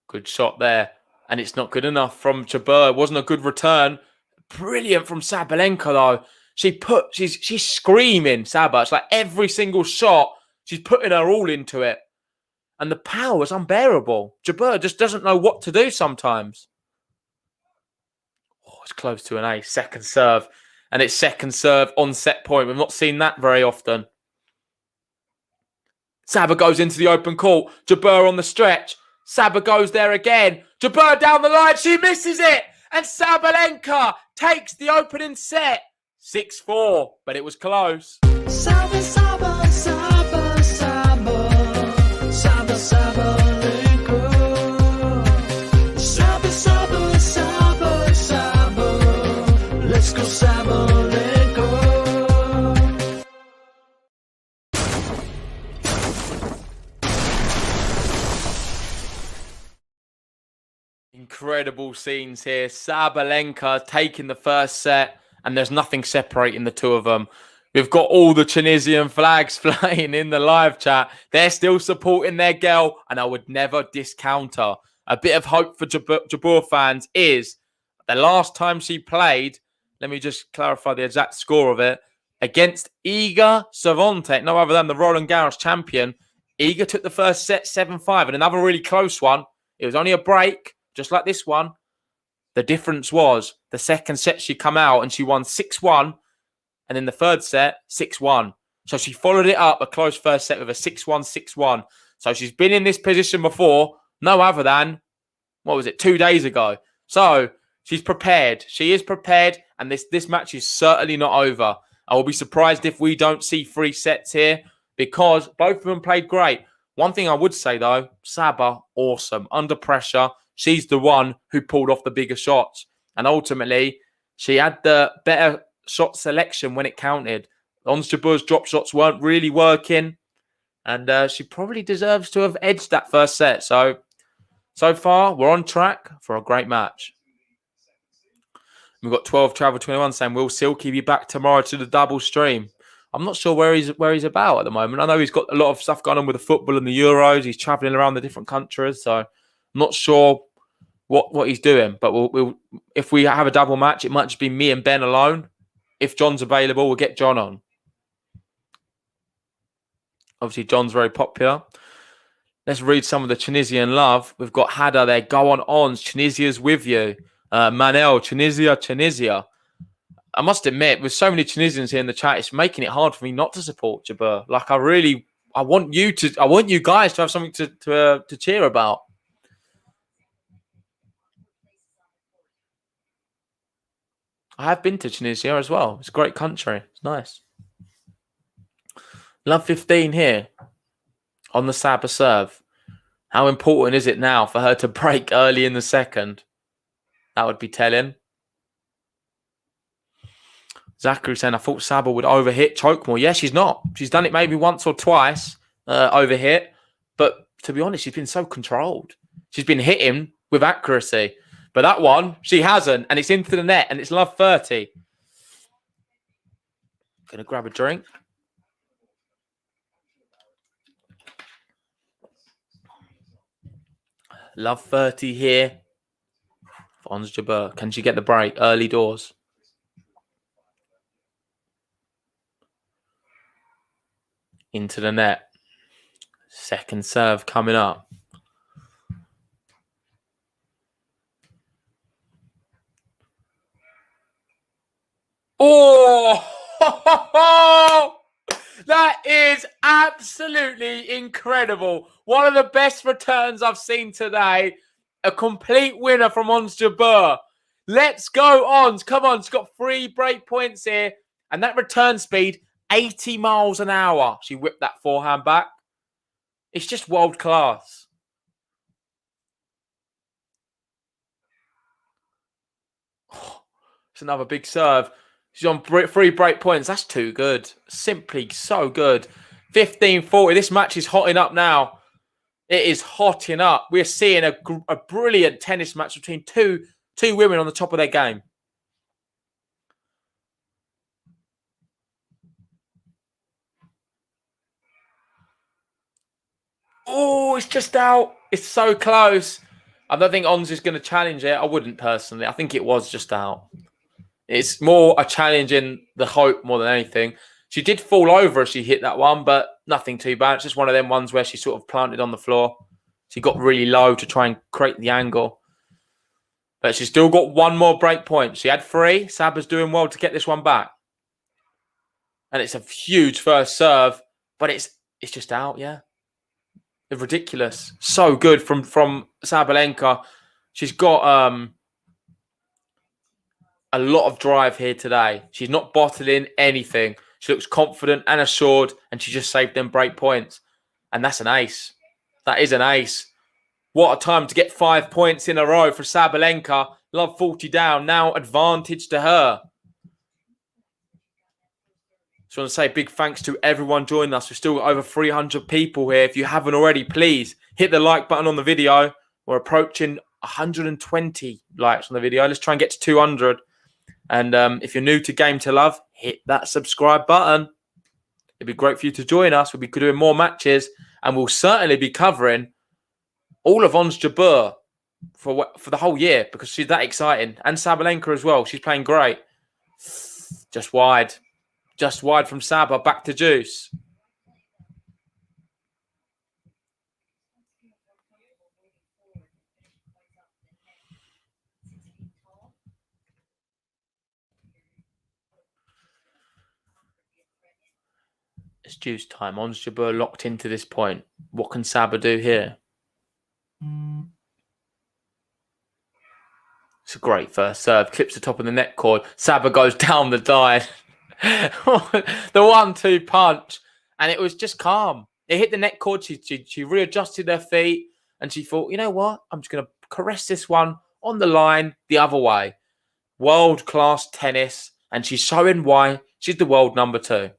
Good shot there. And it's not good enough from Jabeur. It wasn't a good return. Brilliant from Sabalenka, though. She's screaming, Saba. It's like every single shot, she's putting her all into it. And the power is unbearable. Jabeur just doesn't know what to do sometimes. Oh, it's close to an ace. Second serve. And it's second serve on set point. We've not seen that very often. Saba goes into the open court. Jabeur on the stretch. Saba goes there again. Jabeur down the line. She misses it. And Sabalenka takes the opening set. 6-4. But it was close. Saba, Saba, Saba, Saba, Saba, Sabalenka. Saba, Saba, Saba, Saba. Let's go, Sabalenka. Incredible scenes here. Sabalenka taking the first set, and there's nothing separating the two of them. We've got all the Tunisian flags flying in the live chat. They're still supporting their girl, and I would never discount her. A bit of hope for Jabeur fans is the last time she played, let me just clarify the exact score of it, against Iga Swiatek, no other than the Roland Garros champion. Iga took the first set 7-5, and another really close one. It was only a break, just like this one. The difference was the second set she come out and she won 6-1. And in the third set, 6-1. So she followed it up, a close first set with a 6-1, 6-1. So she's been in this position before, no other than, 2 days ago. So she's prepared. She is prepared. And this match is certainly not over. I will be surprised if we don't see 3 sets here because both of them played great. One thing I would say, though, Saba, awesome. Under pressure. She's the one who pulled off the bigger shots. And ultimately, she had the better shot selection when it counted. Ons Jabeur's drop shots weren't really working. And she probably deserves to have edged that first set. So far, we're on track for a great match. We've got 12 Travel 21 saying, will Silky be back tomorrow to the double stream? I'm not sure where he's about at the moment. I know he's got a lot of stuff going on with the football and the Euros. He's travelling around the different countries. So I'm not sure what he's doing. But we'll if we have a double match, it might just be me and Ben alone. If John's available, we'll get John on. Obviously, John's very popular. Let's read some of the Tunisian love. We've got Hada there. Go on, Ons. Tunisia's with you. Manel, Tunisia. I must admit, with so many Tunisians here in the chat, it's making it hard for me not to support Jabeur. Like, I want you guys to have something to cheer about. I have been to Tunisia as well. It's a great country. It's nice. Love 15 here on the Saba serve. How important is it now for her to break early in the second? That would be telling. Zachary saying, I thought Saba would overhit, choke more. Yeah, she's not. She's done it maybe once or twice, overhit. But to be honest, she's been so controlled. She's been hitting with accuracy. But that one, she hasn't. And it's into the net. And it's love 30. Going to grab a drink. Love 30 here. For Ons Jabeur. Can she get the break? Early doors. Into the net. Second serve coming up. Oh! That is absolutely incredible. One of the best returns I've seen today. A complete winner from Ons Jabeur. Let's go, Ons. Come on, she's got 3 break points here. And that return speed, 80 miles an hour. She whipped that forehand back. It's just world class. Oh, it's another big serve. She's on 3 break points. That's too good. Simply so good. 15-40. This match is hotting up now. It is hotting up. We're seeing a brilliant tennis match between two women on the top of their game. Oh, it's just out. It's so close. I don't think Ons is going to challenge it. I wouldn't personally. I think it was just out. It's more a challenge in the hope more than anything. She did fall over as she hit that one, but nothing too bad. It's just one of them ones where she sort of planted on the floor. She got really low to try and create the angle. But she's still got one more break point. She had 3. Saba's doing well to get this one back. And it's a huge first serve, but it's just out, yeah. It's ridiculous. So good from Sabalenka. She's got a lot of drive here today. She's not bottling anything. She looks confident and assured, and she just saved them break points. And that's an ace. That is an ace. What a time to get 5 points in a row for Sabalenka. Love 40 down. Now advantage to her. Just want to say big thanks to everyone joining us. We've still got over 300 people here. If you haven't already, please hit the like button on the video. We're approaching 120 likes on the video. Let's try and get to 200. And if you're new to Game to Love, hit that subscribe button. It'd be great for you to join us. We'll be doing more matches, and we'll certainly be covering all of Ons Jabeur for the whole year because she's that exciting. And Sabalenka as well. She's playing great. Just wide. Just wide from Saba, back to Juice. It's Juice time. Ons Jabeur locked into this point. What can Saba do here? It's a great first serve. Clips the top of the net cord. Saba goes down the dive. The 1-2 punch, and it was just calm. It hit the net cord. She readjusted her feet, and she thought, you know what? I'm just going to caress this one on the line the other way. World class tennis, and she's showing why she's the world number 2.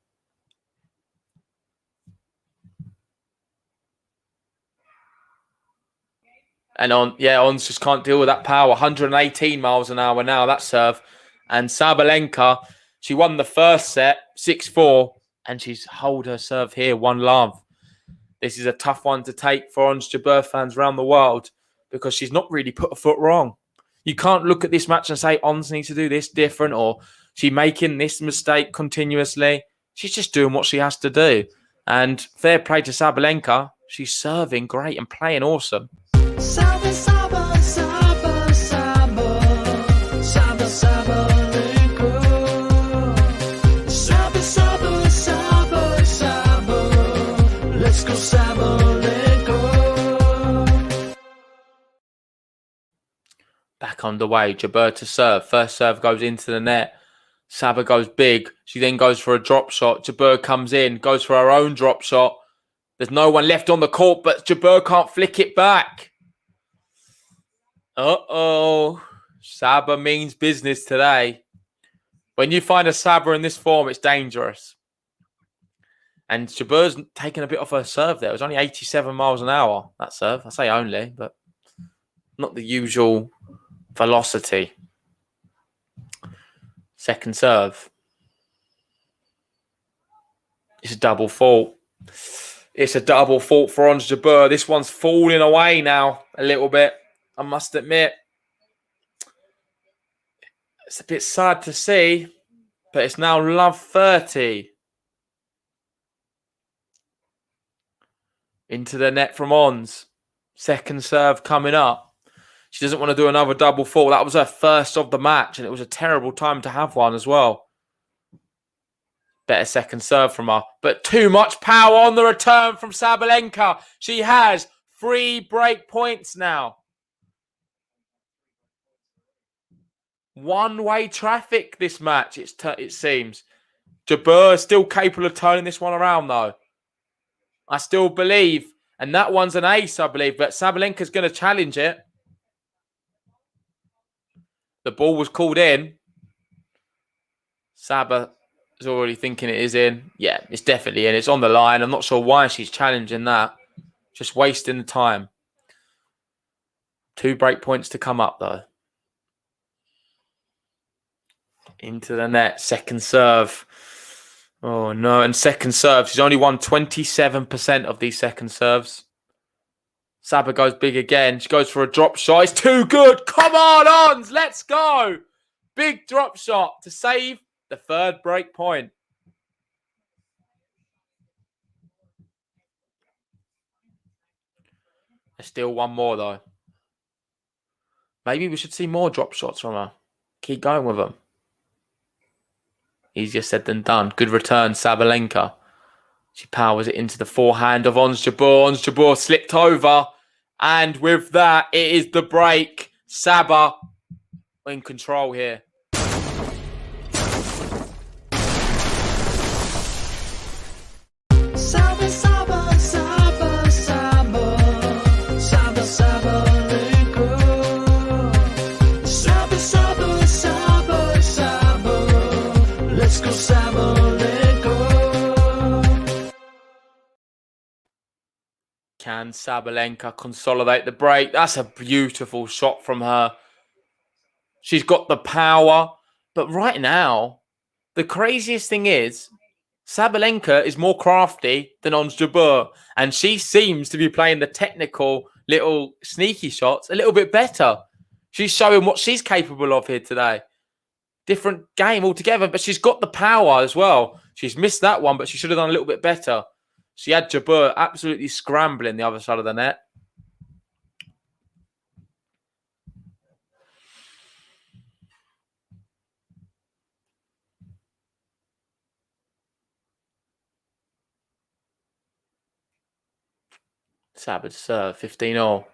And Ons just can't deal with that power. 118 miles an hour now, that serve. And Sabalenka, she won the first set, 6-4, and she's hold her serve here, 1-love. This is a tough one to take for Ons Jabeur fans around the world because she's not really put a foot wrong. You can't look at this match and say Ons needs to do this different or she's making this mistake continuously. She's just doing what she has to do. And fair play to Sabalenka. She's serving great and playing awesome. Saba, Saba, Saba, Saba, Saba, Sabalenka. Saba, Saba, Saba, Saba, let's go Sabalenka. Back underway, Jabeur to serve. First serve goes into the net. Saba goes big. She then goes for a drop shot. Jabeur comes in, goes for her own drop shot. There's no one left on the court, but Jabeur can't flick it back. Uh-oh. Saba means business today. When you find a Saba in this form, it's dangerous. And Jabeur's taken a bit off her serve there. It was only 87 miles an hour, that serve. I say only, but not the usual velocity. Second serve. It's a double fault. It's a double fault for Ons Jabeur. This one's falling away now a little bit, I must admit. It's a bit sad to see, but it's now love 30. Into the net from Ons. Second serve coming up. She doesn't want to do another double fault. That was her first of the match, and it was a terrible time to have one as well. Better second serve from her. But too much power on the return from Sabalenka. She has 3 break points now. One-way traffic this match, it seems. Jabeur is still capable of turning this one around, though. I still believe. And that one's an ace, I believe. But Sabalenka's going to challenge it. The ball was called in. Saba is already thinking it is in. Yeah, it's definitely in. It's on the line. I'm not sure why she's challenging that. Just wasting the time. 2 break points to come up, though. Into the net. Second serve. Oh, no. And second serve. She's only won 27% of these second serves. Saba goes big again. She goes for a drop shot. It's too good. Come on, Ons. Let's go. Big drop shot to save the 3rd break point. There's still one more, though. Maybe we should see more drop shots from her. Keep going with them. Easier said than done. Good return, Sabalenka. She powers it into the forehand of Ons Jabeur. Ons Jabeur slipped over. And with that, it is the break. Saba in control here. Saba, Saba, Saba, Saba, Saba, Sabalenka. Saba, Saba, Saba, Saba, let's go Sabalenka. Can Sabalenka consolidate the break? That's a beautiful shot from her. She's got the power. But right now, the craziest thing is, Sabalenka is more crafty than Ons Jabeur. And she seems to be playing the technical little sneaky shots a little bit better. She's showing what she's capable of here today. Different game altogether, but she's got the power as well. She's missed that one, but she should have done a little bit better. She had Jabeur absolutely scrambling the other side of the net. Savage serve, 15-all.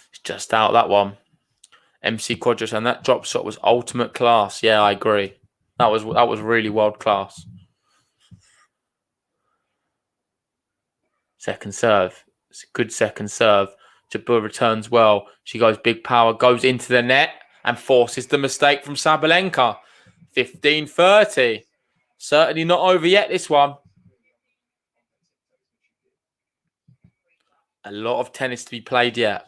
It's just out that one. MC Quadras, and that drop shot was ultimate class. Yeah, I agree. That was really world class. Second serve. It's a good second serve. Jabeur returns well. She goes big power, goes into the net and forces the mistake from Sabalenka. 15-30. Certainly not over yet, this one. A lot of tennis to be played yet.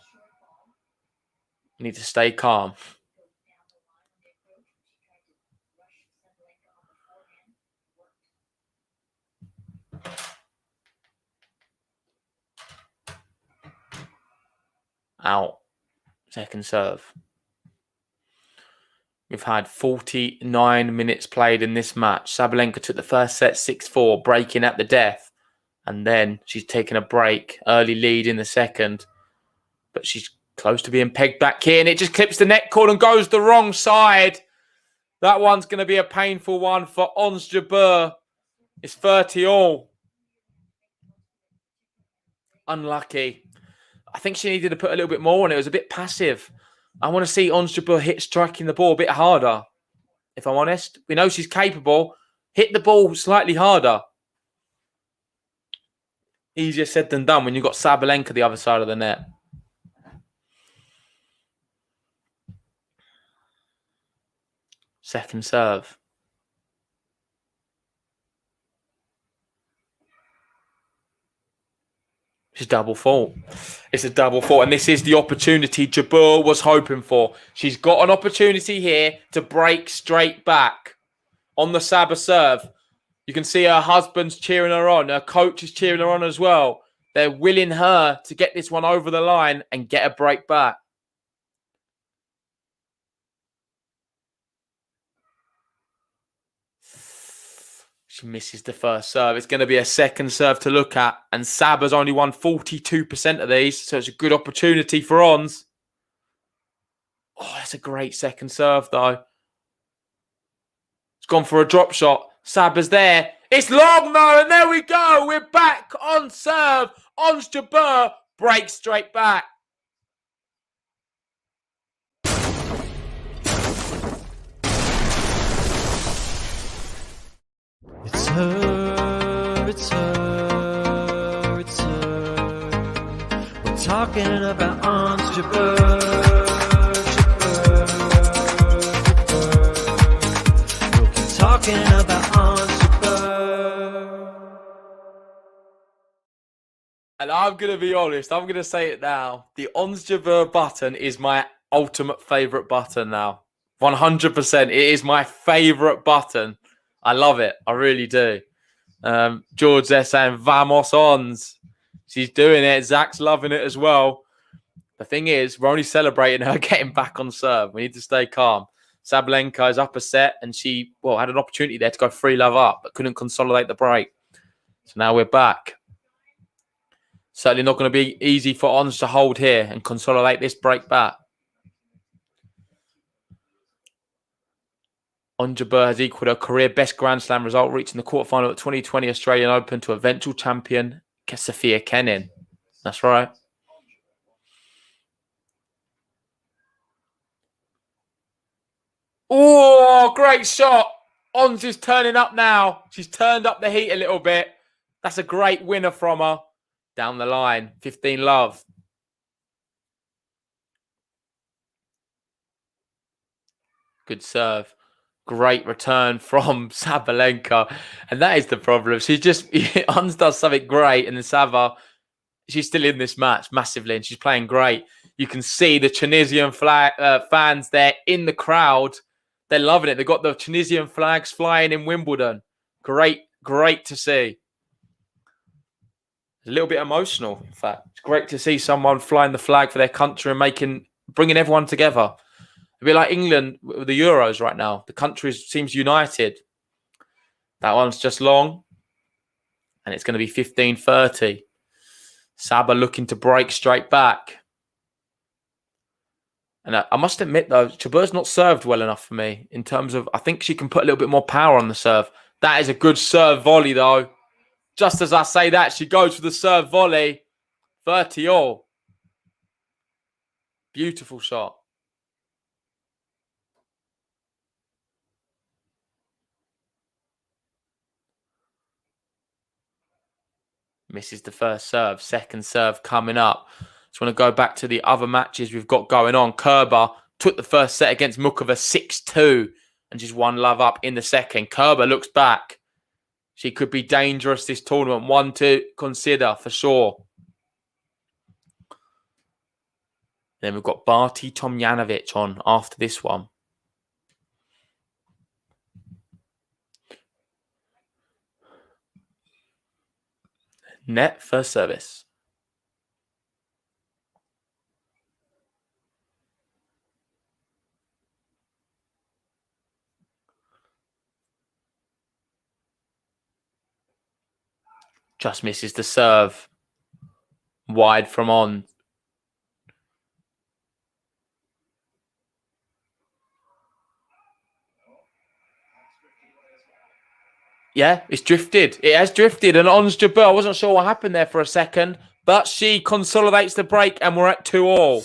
You need to stay calm. Out. Second serve. We've had 49 minutes played in this match. Sabalenka took the first set 6-4, breaking at the death. And then she's taken a break. Early lead in the second. But she's close to being pegged back here. And it just clips the net cord and goes the wrong side. That one's going to be a painful one for Ons Jabeur. It's 30-all. Unlucky. I think she needed to put a little bit more on it. It was a bit passive. I want to see Ons Jabeur hit striking the ball a bit harder. If I'm honest. We know she's capable. Hit the ball slightly harder. Easier said than done when you've got Sabalenka the other side of the net. Second serve. It's a double fault. It's a double fault. And this is the opportunity Jabeur was hoping for. She's got an opportunity here to break straight back on the Saba serve. You can see her husband's cheering her on. Her coach is cheering her on as well. They're willing her to get this one over the line and get a break back. She misses the first serve. It's going to be a second serve to look at. And Saba's only won 42% of these. So it's a good opportunity for Ons. Oh, that's a great second serve, though. It's gone for a drop shot. Saba's there. It's long, though. And there we go. We're back on serve. Ons Jabeur breaks straight back. It's her, it's her, it's her. We're talking about Ons Jabeur, Jabeur, Jabeur. We'll keep talking about Ons And I'm going to be honest. I'm going to say it now. The Ons Jabeur button is my ultimate favourite button now. 100%. It is my favourite button. I love it. I really do. George there saying, Vamos Ons. She's doing it. Zach's loving it as well. The thing is, we're only celebrating her getting back on serve. We need to stay calm. Sabalenka is up a set, and she had an opportunity there to go 3-love up, but couldn't consolidate the break. So now we're back. Certainly not going to be easy for Ons to hold here and consolidate this break back. Ons Jabeur has equalled her career best Grand Slam result, reaching the quarterfinal at 2020 Australian Open to eventual champion Sophia Kenin. That's right. Oh, great shot. Ons is turning up now. She's turned up the heat a little bit. That's a great winner from her. Down the line, 15-love. Good serve. Great return from Sabalenka. And that is the problem. She's just, Ons does something great. And then Saba, she's still in this match massively. And she's playing great. You can see the Tunisian fans there in the crowd. They're loving it. They've got the Tunisian flags flying in Wimbledon. Great, great to see. It's a little bit emotional, in fact. It's great to see someone flying the flag for their country and bringing everyone together. A bit like England with the Euros right now. The country seems united. That one's just long. And it's going to be 15-30. Saba looking to break straight back. And I must admit, though, Jabeur's not served well enough for me in terms of, I think she can put a little bit more power on the serve. That is a good serve volley, though. Just as I say that, she goes for the serve volley. 30-all. Beautiful shot. Misses the first serve. Second serve coming up. Just want to go back to the other matches we've got going on. Kerber took the first set against Mukova 6-2 and just 1-love up in the second. Kerber looks back. She could be dangerous this tournament. One to consider for sure. Then we've got Barty Tomjanovic on after this one. Net first service. Just misses the serve. Wide from on. Yeah, it's drifted. It has drifted. And Ons Jabeur, I wasn't sure what happened there for a second. But she consolidates the break and we're at 2-all.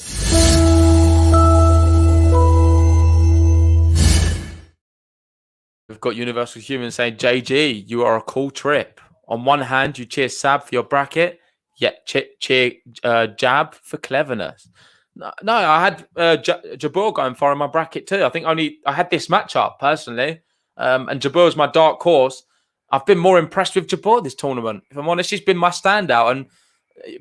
We've got Universal Human saying, JG, you are a cool trip. On one hand, you cheer Sab for your bracket, yet cheer Jab for cleverness. No, I had Jabeur going far in my bracket too. I think I had this matchup personally. And Jabeur's my dark horse. I've been more impressed with Jabeur this tournament. If I'm honest, she's been my standout. And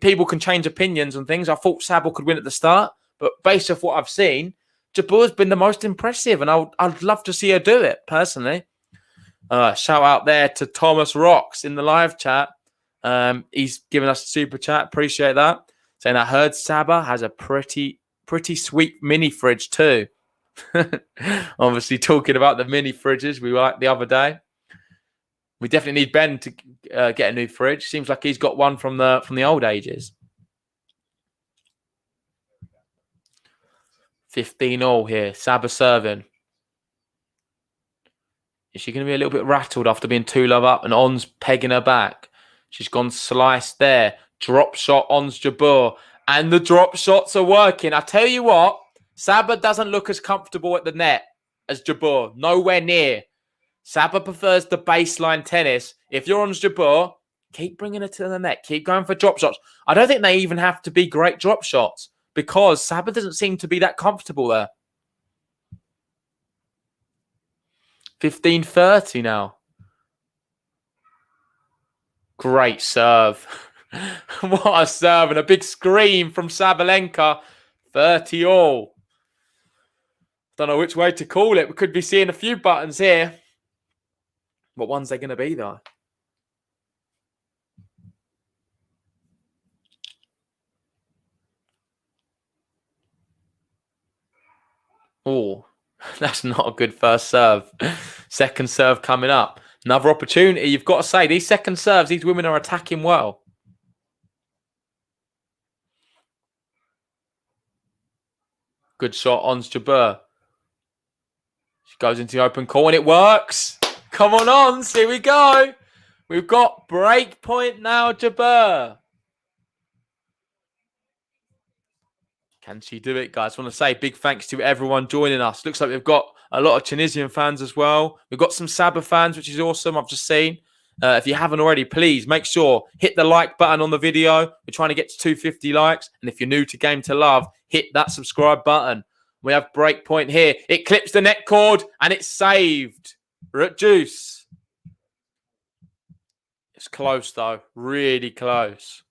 people can change opinions on things. I thought Sab could win at the start. But based off what I've seen, Jabeur's been the most impressive. And I'd love to see her do it, personally. Shout out there to Thomas Rocks in the live chat. He's given us a super chat. Appreciate that. Saying I heard Saba has a pretty sweet mini fridge too. Obviously talking about the mini fridges we were like the other day. We definitely need Ben to get a new fridge. Seems like he's got one from the old ages. 15-all here. Saba serving. Is she going to be a little bit rattled after being 2-love up and Ons pegging her back? She's gone sliced there. Drop shot Ons Jabeur. And the drop shots are working. I tell you what, Saba doesn't look as comfortable at the net as Jabeur. Nowhere near. Saba prefers the baseline tennis. If you're Ons Jabeur, keep bringing her to the net. Keep going for drop shots. I don't think they even have to be great drop shots because Saba doesn't seem to be that comfortable there. 15-30 now. Great serve. What a serve and a big scream from Sabalenka. 30 all. Don't know which way to call it. We could be seeing a few buttons here. What ones are they going to be, though? Oh, that's not a good first serve. Second serve coming up. Another opportunity. You've got to say, these second serves, these women are attacking well. Good shot on Jabeur. She goes into the open court and it works. Come on, Ons. Here we go. We've got break point now, Jabeur. Can she do it, guys? I want to say big thanks to everyone joining us. Looks like we've got a lot of Tunisian fans as well. We've got some Saba fans, which is awesome. I've just seen. If you haven't already, please make sure, hit the like button on the video. We're trying to get to 250 likes. And if you're new to Game to Love, hit that subscribe button. We have break point here. It clips the net cord and it's saved. We're at Juice. It's close, though. Really close.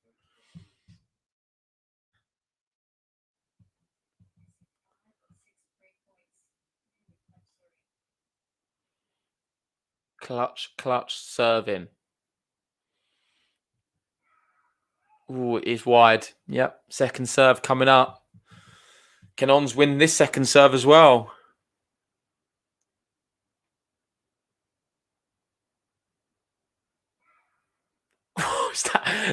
Clutch serving. Ooh, it is wide. Yep, second serve coming up. Can Ons win this second serve as well?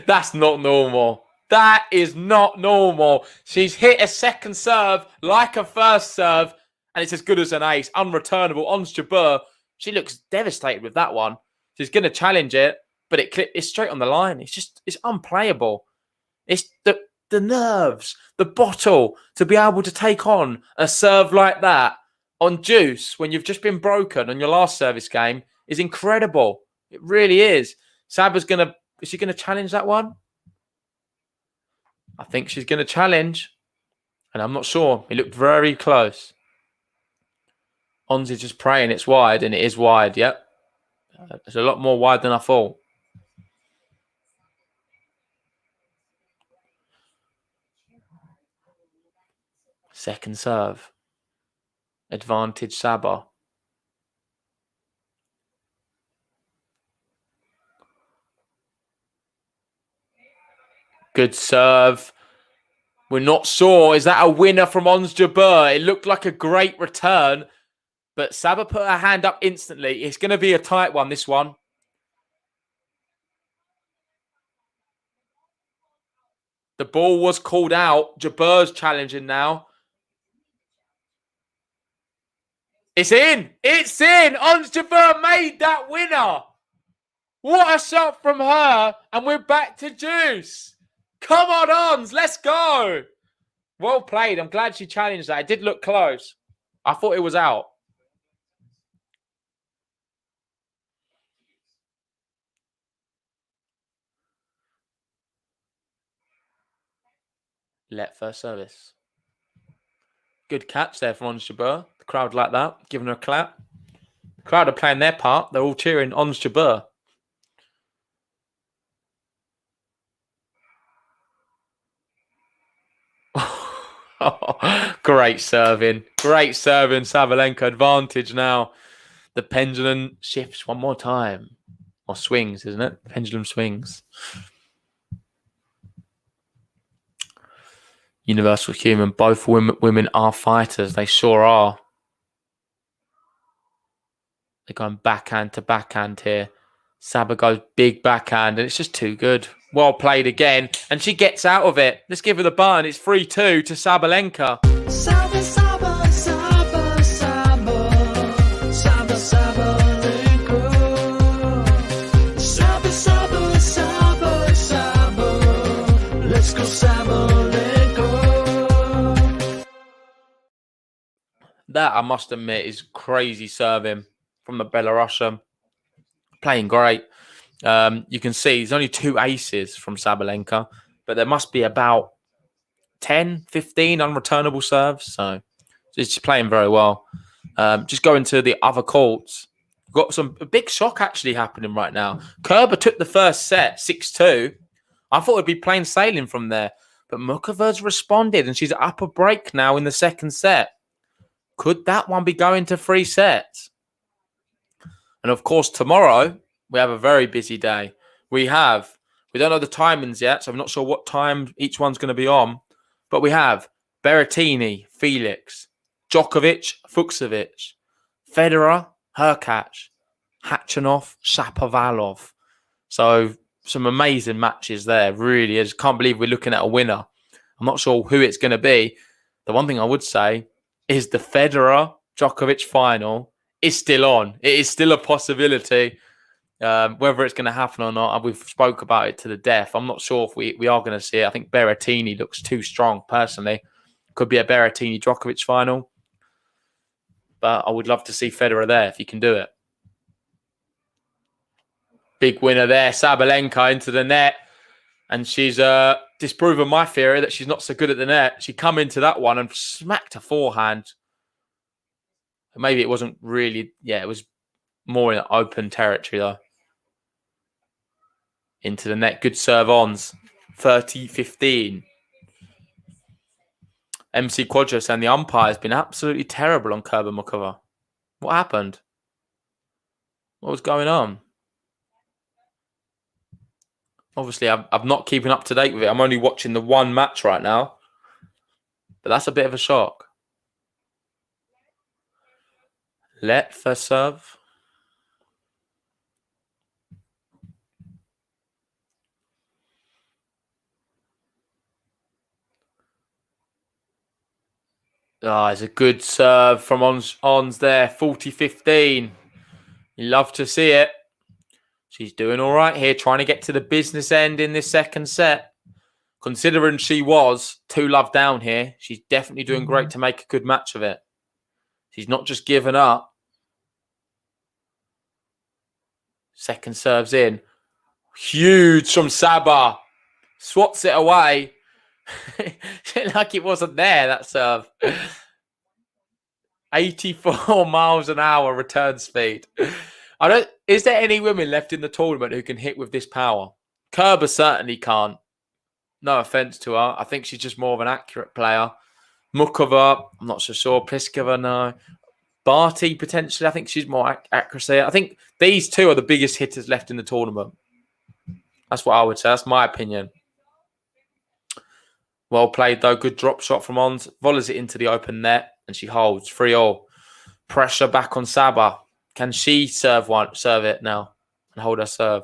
That's not normal. That is not normal. She's hit a second serve like a first serve, and it's as good as an ace. Unreturnable. Ons Jabeur. She looks devastated with that one. She's going to challenge it, but it's straight on the line. It's unplayable. It's the nerves, the bottle to be able to take on a serve like that on Juice when you've just been broken on your last service game is incredible. It really is. Saba's is she going to challenge that one? I think she's going to challenge, and I'm not sure. It looked very close. Ons is just praying it's wide, and it is wide, yep. It's a lot more wide than I thought. Second serve. Advantage Saba. Good serve. We're not sure. Is that a winner from Ons Jabeur? It looked like a great return. But Saba put her hand up instantly. It's going to be a tight one, this one. The ball was called out. Jabeur's challenging now. It's in. It's in. Ons Jabeur made that winner. What a shot from her. And we're back to Juice. Come on, Ons. Let's go. Well played. I'm glad she challenged that. It did look close. I thought it was out. Let first service. Good catch there from Ons Jabeur. The crowd like that, giving her a clap. The crowd are playing their part. They're all cheering Ons Jabeur. Great serving. Great serving. Sabalenka advantage now. The pendulum shifts one more time. Or swings, isn't it? Pendulum swings. Universal human. Both women are fighters. They sure are. They're going backhand to backhand here. Saba goes big backhand, and it's just too good. Well played again, and she gets out of it. Let's give her the button. It's 3-2 to Sabalenka. Saba, Saba, Saba, Saba, Saba, Sabalenka. Saba, Saba, Saba, Saba. Let's go, Sabalenka. That, I must admit, is crazy serving from the Belarusian. Playing great. You can see there's only 2 aces from Sabalenka, but there must be about 10, 15 unreturnable serves. So she's playing very well. Just going to the other courts. Got a big shock actually happening right now. Kerber took the first set, 6-2. I thought it'd be plain sailing from there. But Mukova's responded, and she's up a break now in the second set. Could that one be going to 3 sets? And of course, tomorrow, we have a very busy day. We don't know the timings yet, so I'm not sure what time each one's going to be on. But we have Berrettini, Felix, Djokovic, Fucsovic, Federer, Hurkacz, Khachanov, Shapovalov. So some amazing matches there, really is. Can't believe we're looking at a winner. I'm not sure who it's going to be. The one thing I would say is the Federer Djokovic final is still on. It is still a possibility. Whether it's going to happen or not, we've spoke about it to the death. I'm not sure if we are going to see it. I think Berrettini looks too strong, personally. Could be a Berrettini Djokovic final. But I would love to see Federer there if he can do it. Big winner there, Sabalenka into the net. And she's disproven my theory that she's not so good at the net. She come into that one and smacked her forehand. Maybe it wasn't really... Yeah, it was more in open territory, though. Into the net. Good serve ons. 30-15. MC Quadro saying the umpire has been absolutely terrible on Kerber Mukova. What happened? What was going on? Obviously, I'm not keeping up to date with it. I'm only watching the one match right now. But that's a bit of a shock. Let first serve. It's a good serve from Ons there. 40-15. You love to see it. She's doing all right here, trying to get to the business end in this second set. Considering she was 2-love down here, she's definitely doing great to make a good match of it. She's not just given up. Second serve's in. Huge from Saba. Swats it away. Like it wasn't there, that serve. 84 miles an hour return speed. Is there any women left in the tournament who can hit with this power? Kerber certainly can't. No offense to her. I think she's just more of an accurate player. Mukova, I'm not so sure. Pliskova, no. Barty, potentially. I think she's more accuracy. I think these two are the biggest hitters left in the tournament. That's what I would say. That's my opinion. Well played, though. Good drop shot from Ons. Volleys it into the open net, and she holds 3-all. Pressure back on Saba. Can she serve it now and hold her serve?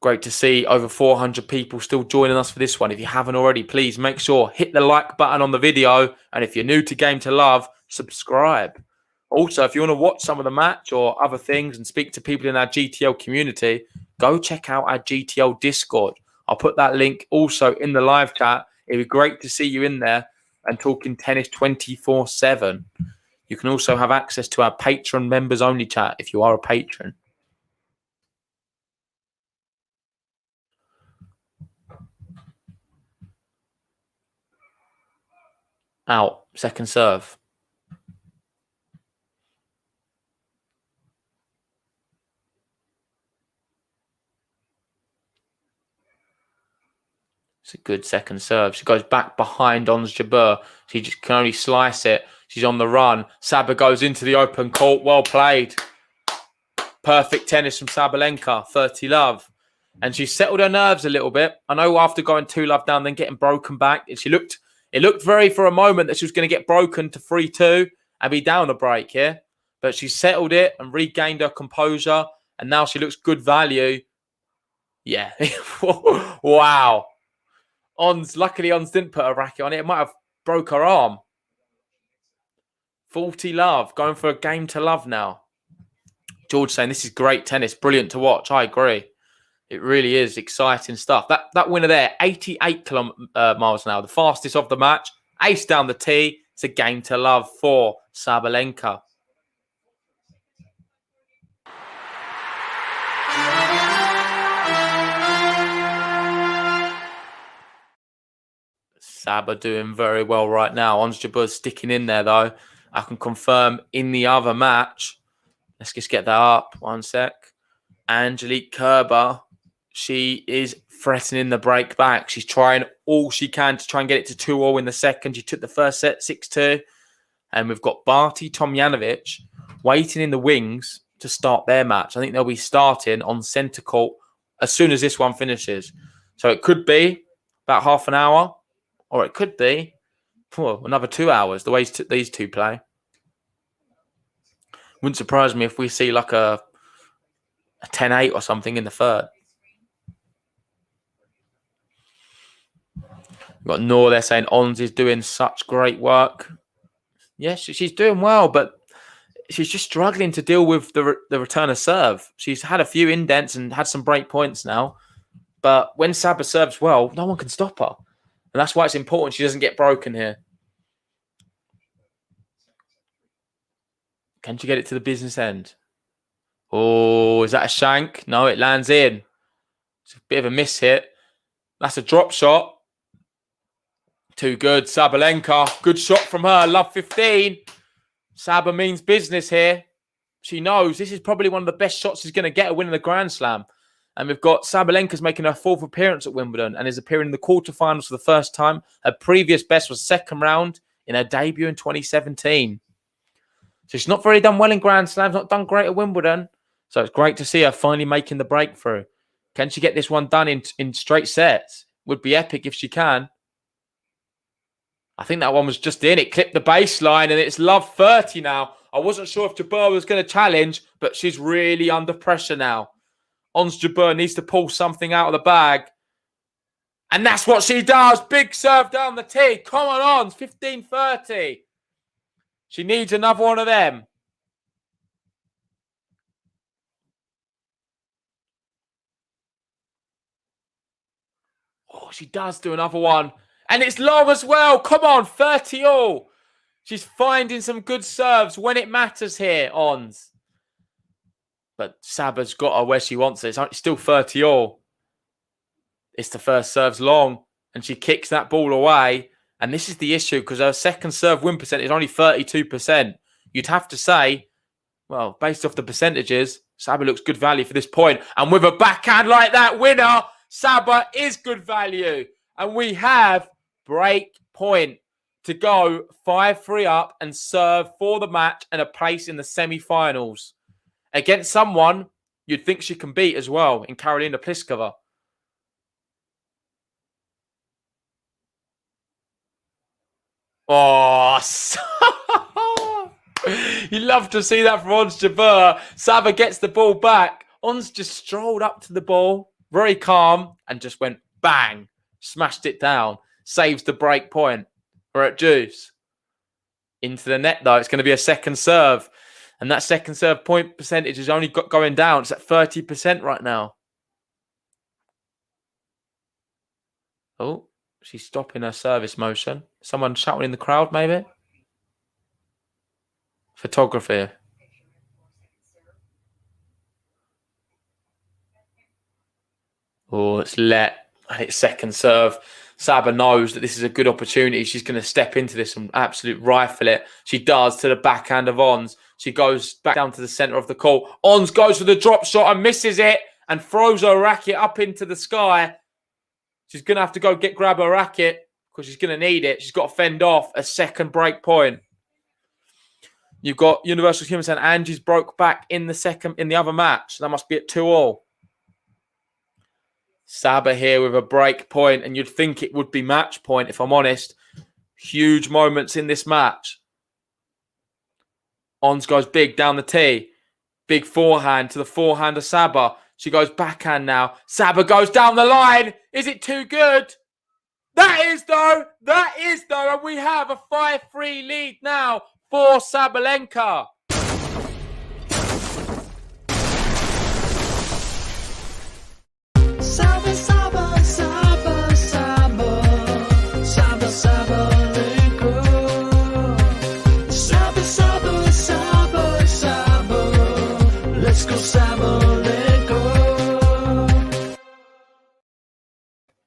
Great to see over 400 people still joining us for this one. If you haven't already, please make sure hit the like button on the video. And if you're new to Game to Love, subscribe. Also, if you want to watch some of the match or other things and speak to people in our GTL community, go check out our GTL Discord. I'll put that link also in the live chat. It'd be great to see you in there and talking tennis 24/7. You can also have access to our Patreon members only chat if you are a patron. Out. Second serve. It's a good second serve. She goes back behind on Jabeur. She just can only slice it. She's on the run. Saba goes into the open court. Well played. Perfect tennis from Sabalenka. 30-love. And she settled her nerves a little bit. I know after going 2-love down, then getting broken back, it looked very for a moment that she was going to get broken to 3-2 and be down a break here. But she settled it and regained her composure. And now she looks good value. Yeah. Wow. Luckily, Ons didn't put a racket on it. It might have broke her arm. 40-love. Going for a game to love now. George saying this is great tennis. Brilliant to watch. I agree. It really is exciting stuff. That winner there, 88 miles an hour. The fastest of the match. Ace down the tee. It's a game to love for Sabalenka. Saba doing very well right now. Ons Jabeur sticking in there, though. I can confirm in the other match. Let's just get that up. One sec. Angelique Kerber. she is threatening the break back. She's trying all she can to try and get it to 2-0 in the second. She took the first set 6-2. And we've got Barty Tomjanovic waiting in the wings to start their match. I think they'll be starting on centre court as soon as this one finishes. So it could be about half an hour, or it could be another 2 hours, the way these two play. Wouldn't surprise me if we see like a 10-8 or something in the third. We've got Noor there saying Ons is doing such great work. Yes, she's doing well, but she's just struggling to deal with the return of serve. She's had a few indents and had some break points now. But when Saba serves well, no one can stop her. And that's why it's important she doesn't get broken here. Can she get it to the business end? Oh, is that a shank? No, it lands in. It's a bit of a miss hit. That's a drop shot. Too good. Sabalenka. Good shot from her. Love 15. Saba means business here. She knows this is probably one of the best shots she's going to get at winning the Grand Slam. And we've got Sabalenka's making her 4th appearance at Wimbledon and is appearing in the quarterfinals for the first time. Her previous best was second round in her debut in 2017. So she's not very done well in Grand Slams, not done great at Wimbledon. So it's great to see her finally making the breakthrough. Can she get this one done in straight sets? Would be epic if she can. I think that one was just in. It clipped the baseline and it's love 30 now. I wasn't sure if Jabeur was going to challenge, but she's really under pressure now. Ons Jabeur needs to pull something out of the bag. And that's what she does. Big serve down the tee. Come on, Ons. 15-30. She needs another one of them. Oh, she does do another one. And it's long as well. Come on, 30 all. She's finding some good serves when it matters here, Ons. But Saba's got her where she wants it. It's still 30 all. It's the first serve's long. And she kicks that ball away. And this is the issue because her second serve win percentage is only 32%. You'd have to say, well, based off the percentages, Saba looks good value for this point. And with a backhand like that, winner, Saba is good value. And we have break point to go 5-3 up and serve for the match and a place in the semi-finals against someone you'd think she can beat as well in Karolina Pliskova. Oh, you love to see that from Ons Jabeur. Saba gets the ball back. Ons just strolled up to the ball, very calm, and just went bang, smashed it down, saves the break point. We're at deuce. Into the net, though. It's going to be a second serve. And that second serve point percentage is only going down. It's at 30% right now. Oh, she's stopping her service motion. Someone shouting in the crowd, maybe? Photography. Oh, it's let. And it's second serve. Saba knows that this is a good opportunity. She's going to step into this and absolute rifle it. She does to the backhand of Ons. She goes back down to the centre of the court. Ons goes for the drop shot and misses it and throws her racket up into the sky. She's going to have to go grab her racket because she's going to need it. She's got to fend off a second break point. You've got Universal Human saying Angie's broke back in the other match. That must be at 2-2. Saba here with a break point, and you'd think it would be match point, if I'm honest. Huge moments in this match. Ons goes big down the tee. Big forehand to the forehand of Saba. She goes backhand now. Saba goes down the line. Is it too good? That is, though. That is, though. And we have a 5-3 lead now for Sabalenka. Saba, Saba, Saba, Saba, Saba, Sabalenka. Saba, Saba, Saba, Saba, let's go Sabalenka.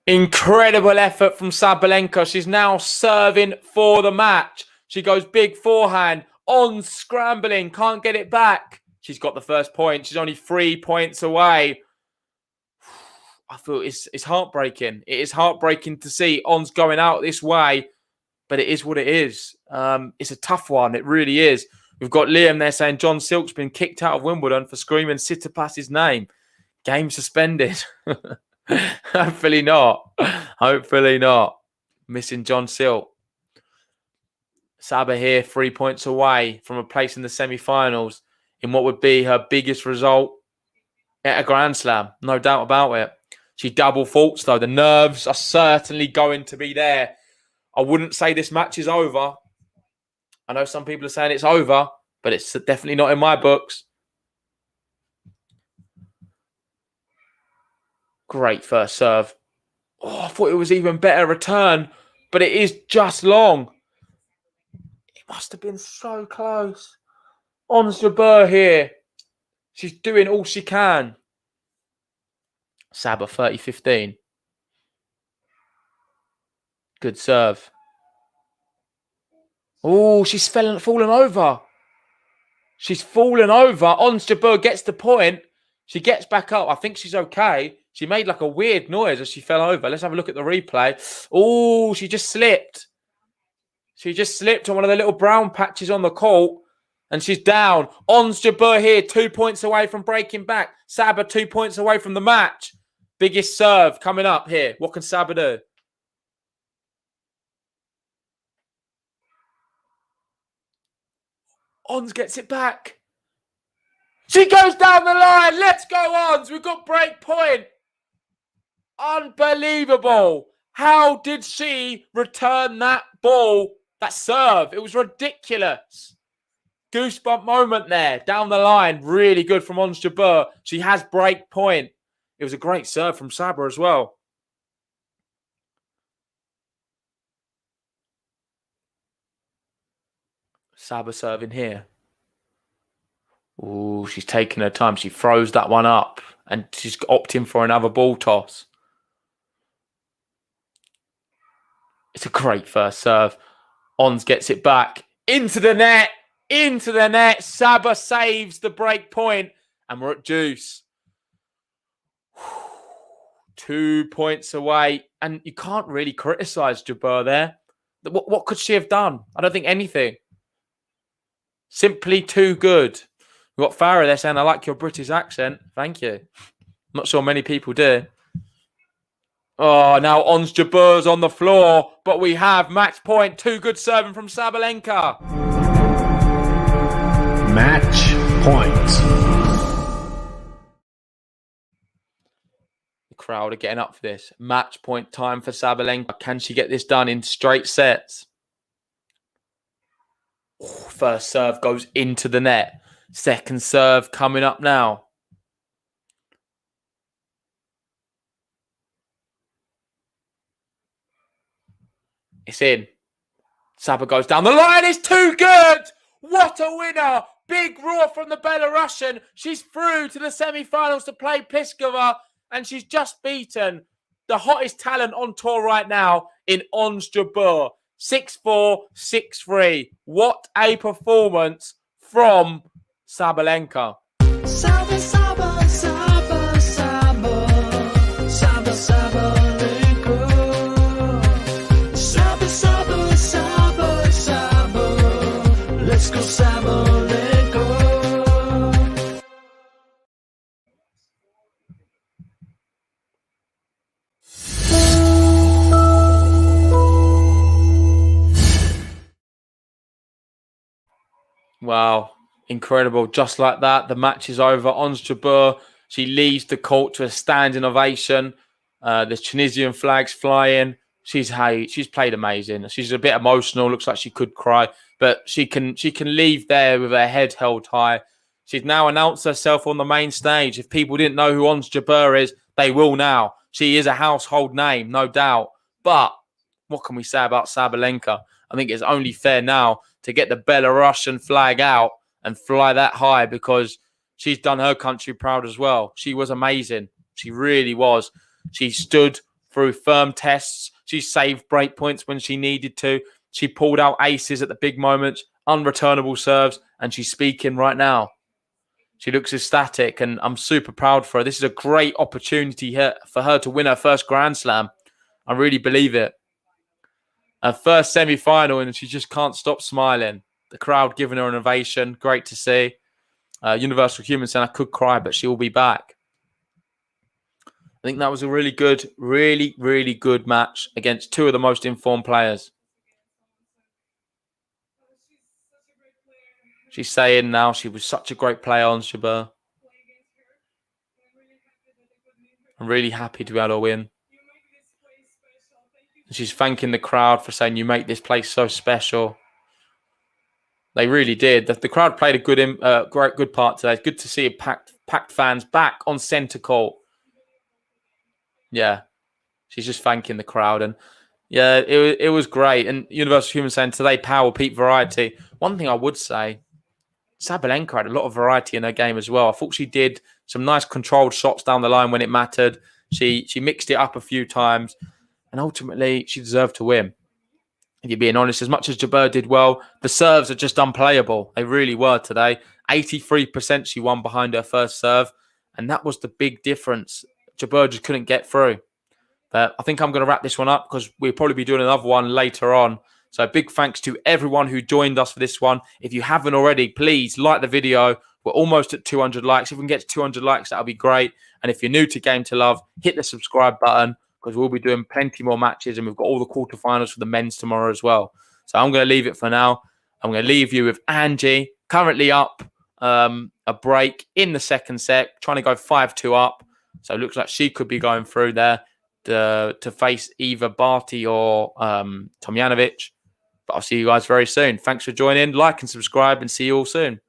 Incredible effort from Sabalenka. She's now serving for the match. She goes big forehand. On scrambling. Can't get it back. She's got the first point. She's only 3 points away. I feel it's heartbreaking. It is heartbreaking to see Ons going out this way, but it is what it is. It's a tough one. It really is. We've got Liam there saying John Silk's been kicked out of Wimbledon for screaming Tsitsipas's name. Game suspended. Hopefully not. Hopefully not. Missing John Silk. Saba here, 3 points away from a place in the semi-finals in what would be her biggest result at a Grand Slam. No doubt about it. She double faults, though. The nerves are certainly going to be there. I wouldn't say this match is over. I know some people are saying it's over, but it's definitely not in my books. Great first serve. Oh, I thought it was even better return, but it is just long. It must have been so close. Ons Jabeur here. She's doing all she can. Saba 30-15. Good serve. Oh, she's fallen over. She's fallen over. Ons Jabeur gets the point. She gets back up. I think she's okay. She made like a weird noise as she fell over. Let's have a look at the replay. Oh, she just slipped. She just slipped on one of the little brown patches on the court. And she's down. Ons Jabeur here, 2 points away from breaking back. Saba 2 points away from the match. Biggest serve coming up here. What can Saba do? Ons gets it back. She goes down the line. Let's go, Ons. We've got break point. Unbelievable. How did she return that ball, that serve? It was ridiculous. Goosebump moment there. Down the line. Really good from Ons Jabeur. She has break point. It was a great serve from Saba as well. Saba serving here. Oh, she's taking her time. She throws that one up and she's opting for another ball toss. It's a great first serve. Ons gets it back into the net. Into the net. Saba saves the break point and we're at deuce. 2 points away. And you can't really criticise Jabeur there. What could she have done? I don't think anything. Simply too good. We've got Farah there saying, I like your British accent. Thank you. Not sure many people do. Oh, now Ons Jabeur's on the floor. But we have match point. 2 good serving from Sabalenka. Match point. The crowd are getting up for this. Match point time for Sabalenka. Can she get this done in straight sets? Oh, first serve goes into the net. Second serve coming up now. It's in. Saba goes down the line. It's too good. What a winner. Big roar from the Belarusian. She's through to the semi-finals to play Pliskova. And she's just beaten the hottest talent on tour right now in Ons Jabeur. 6-4, 6-3. What a performance from Sabalenka. Saba, Saba, Saba, Saba, Saba, Sabalenka. Saba, Saba, Saba, Saba, let's go Sabalenka. Wow. Incredible. Just like that, the match is over. Ons Jabeur, she leaves the court to a standing ovation. The Tunisian flag's flying. She's played amazing. She's a bit emotional. Looks like she could cry, but she can leave there with her head held high. She's now announced herself on the main stage. If people didn't know who Ons Jabeur is, they will now. She is a household name, no doubt. But what can we say about Sabalenka? I think it's only fair now to get the Belarusian flag out and fly that high because she's done her country proud as well. She was amazing. She really was. She stood through firm tests. She saved break points when she needed to. She pulled out aces at the big moments, unreturnable serves, and she's speaking right now. She looks ecstatic, and I'm super proud for her. This is a great opportunity here for her to win her first Grand Slam. I really believe it. Her first semi-final, and she just can't stop smiling. The crowd giving her an ovation. Great to see. Universal Human saying, I could cry, but she will be back. I think that was a really good, really good match against two of the most informed players. She's saying now she was such a great player on Jabeur. I'm really happy to be able to win. And she's thanking the crowd for saying, you make this place so special. They really did. The crowd played a good part today. It's good to see packed fans back on centre court. Yeah, she's just thanking the crowd. And yeah, it was great. And Universal Human saying today, power, peak, variety. One thing I would say, Sabalenka had a lot of variety in her game as well. I thought she did some nice controlled shots down the line when it mattered. She mixed it up a few times. And ultimately, she deserved to win. If you're being honest, as much as Jabeur did well, the serves are just unplayable. They really were today. 83% she won behind her first serve. And that was the big difference. Jabeur just couldn't get through. But I think I'm going to wrap this one up because we'll probably be doing another one later on. So big thanks to everyone who joined us for this one. If you haven't already, please like the video. We're almost at 200 likes. If we can get to 200 likes, that'll be great. And if you're new to Game to Love, hit the subscribe button because we'll be doing plenty more matches and we've got all the quarterfinals for the men's tomorrow as well. So I'm going to leave it for now. I'm going to leave you with Angie, currently up a break in the second set, trying to go 5-2 up. So it looks like she could be going through there to face either Barty or Tomjanovic. But I'll see you guys very soon. Thanks for joining. Like and subscribe and see you all soon.